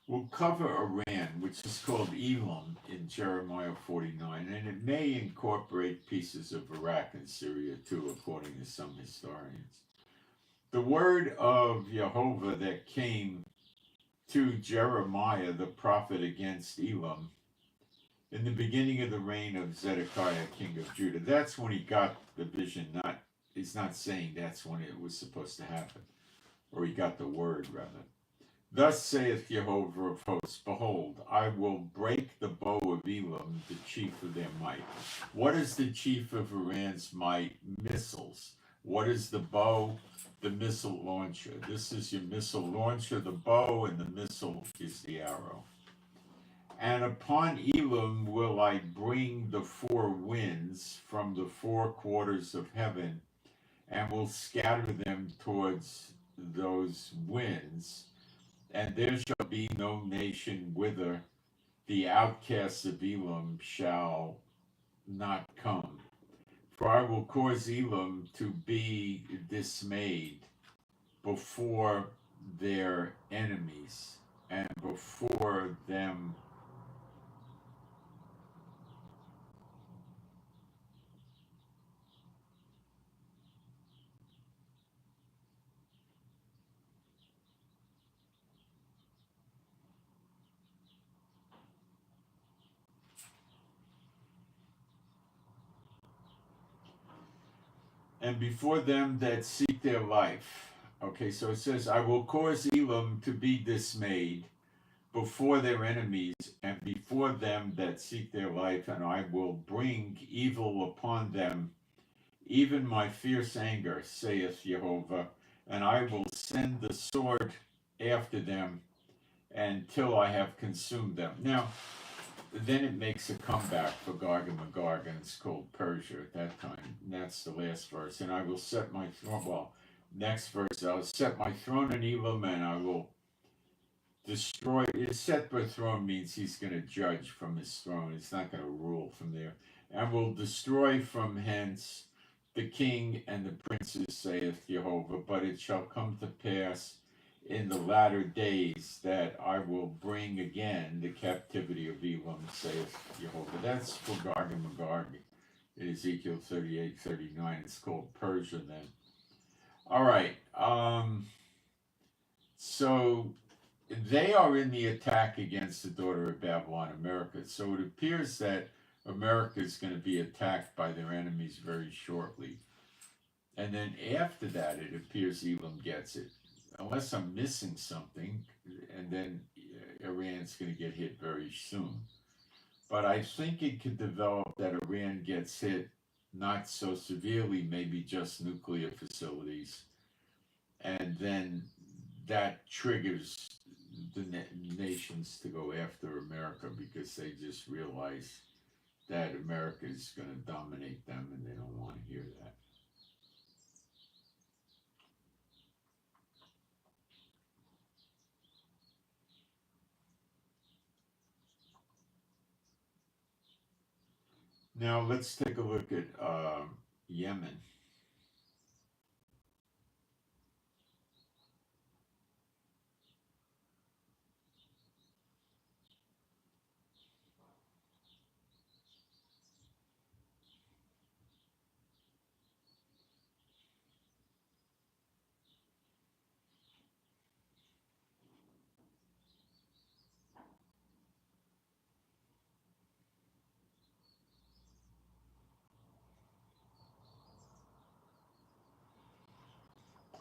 A: We'll cover Iran, which is called Elam in Jeremiah 49, and it may incorporate pieces of Iraq and Syria too, according to some historians. The word of Jehovah that came to Jeremiah the prophet against Elam in the beginning of the reign of Zedekiah, king of Judah. That's when he got the vision. He's not saying that's when it was supposed to happen, or he got the word rather. Thus saith Jehovah of hosts, behold, I will break the bow of Elam, the chief of their might. What is the chief of Iran's might? Missiles. What is the bow? The missile launcher. This is your missile launcher, the bow, and the missile is the arrow. And upon Elam will I bring the four winds from the four quarters of heaven, and will scatter them towards those winds. And there shall be no nation whither the outcasts of Elam shall not come. For I will cause Elam to be dismayed before their enemies, and before them and before them that seek their life. Okay, so it says, I will cause Elam to be dismayed before their enemies and before them that seek their life, and I will bring evil upon them, even my fierce anger, saith Jehovah, and I will send the sword after them until I have consumed them. Now, then it makes a comeback for Gog and Magog, and it's called Persia at that time. And that's the last verse. And I will set my throne, well, next verse, I'll set my throne in Elam, and I will destroy. Set by throne means he's going to judge from his throne. He's not going to rule from there. And will destroy from hence the king and the princes, saith Jehovah. But it shall come to pass in the latter days that I will bring again the captivity of Elam, saith Jehovah. That's for Gog and Magog in Ezekiel 38:39. It's called Persia then. All right. So they are in the attack against the daughter of Babylon, America. So it appears that America is going to be attacked by their enemies very shortly. And then after that, it appears Elam gets it. Unless I'm missing something, and then Iran's going to get hit very soon. But I think it could develop that Iran gets hit not so severely, maybe just nuclear facilities. And then that triggers the nations to go after America because they just realize that America is going to dominate them and they don't want to hear that. Now let's take a look at Yemen.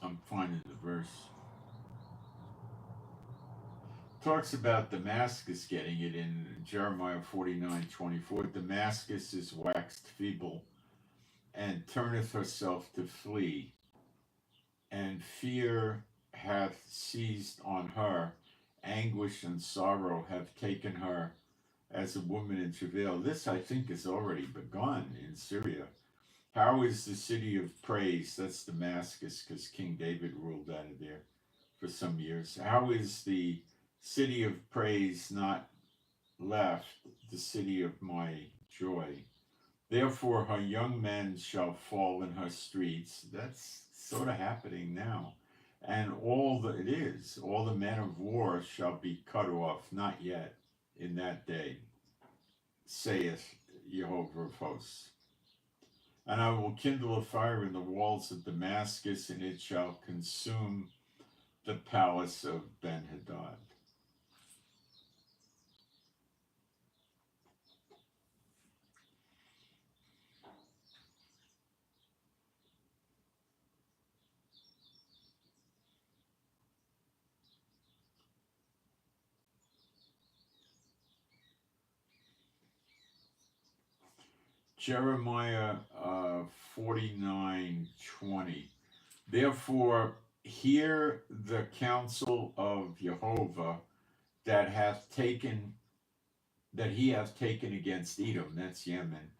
A: I'm finding the verse. Talks about Damascus getting it in Jeremiah 49:24. Damascus is waxed feeble and turneth herself to flee, and fear hath seized on her, anguish and sorrow have taken her as a woman in travail. This, I think, has already begun in Syria. How is the city of praise? That's Damascus, because King David ruled out of there for some years. How is the city of praise not left, the city of my joy? Therefore her young men shall fall in her streets. That's sort of happening now. and all the men of war shall be cut off, not yet in that day, saith Jehovah of hosts. And I will kindle a fire in the walls of Damascus, and it shall consume the palace of Ben-Hadad. Jeremiah 49:20. Therefore, hear the counsel of Jehovah that he hath taken against Edom, that's Yemen,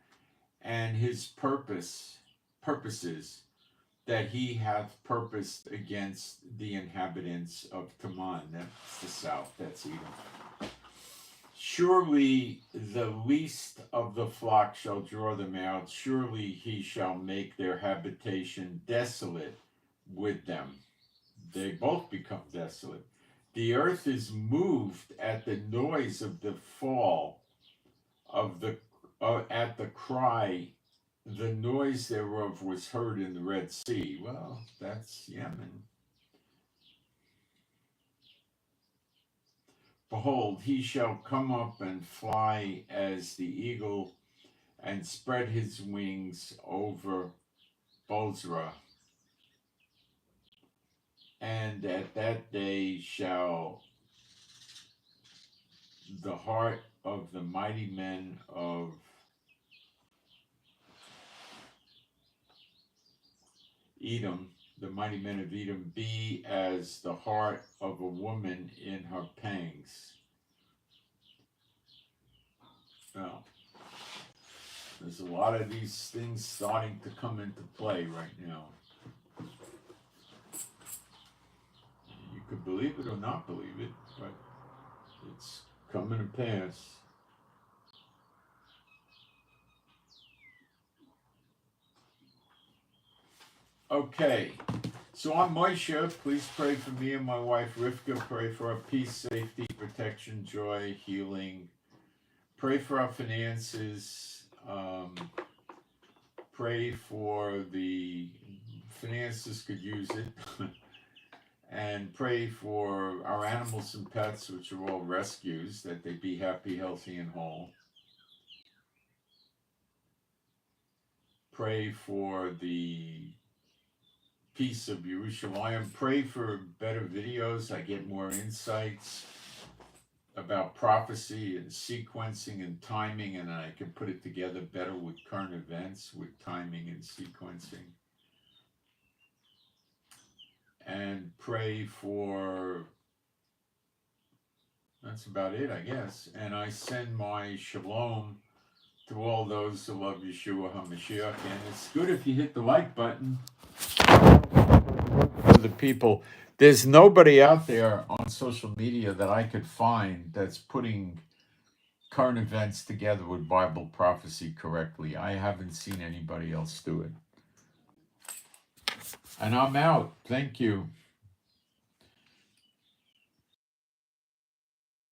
A: and his purposes that he hath purposed against the inhabitants of Teman, that's the south, that's Edom. Surely the least of the flock shall draw them out. Surely he shall make their habitation desolate with them. They both become desolate. The earth is moved at the noise of the fall of at the cry. The noise thereof was heard in the Red Sea. Well, that's Yemen. Behold, he shall come up and fly as the eagle, and spread his wings over Bozrah. And at that day shall the heart of the mighty men of Edom, be as the heart of a woman in her pangs. Now, there's a lot of these things starting to come into play right now. You could believe it or not believe it, but it's coming to pass. Okay, so I'm Moshe. Please pray for me and my wife Rivka. Pray for our peace, safety, protection, joy, healing. Pray for our finances. Pray for the finances, could use it. And pray for our animals and pets, which are all rescues, that they be happy, healthy, and whole. Pray for the peace of Jerusalem. Pray for better videos. I get more insights about prophecy and sequencing and timing, and I can put it together better with current events, with timing and sequencing. And pray for, that's about it, I guess. And I send my shalom to all those who love Yeshua HaMashiach. And it's good if you hit the like button. For the people, there's nobody out there on social media that I could find that's putting current events together with Bible prophecy correctly. I haven't seen anybody else do it. And I'm out. Thank you.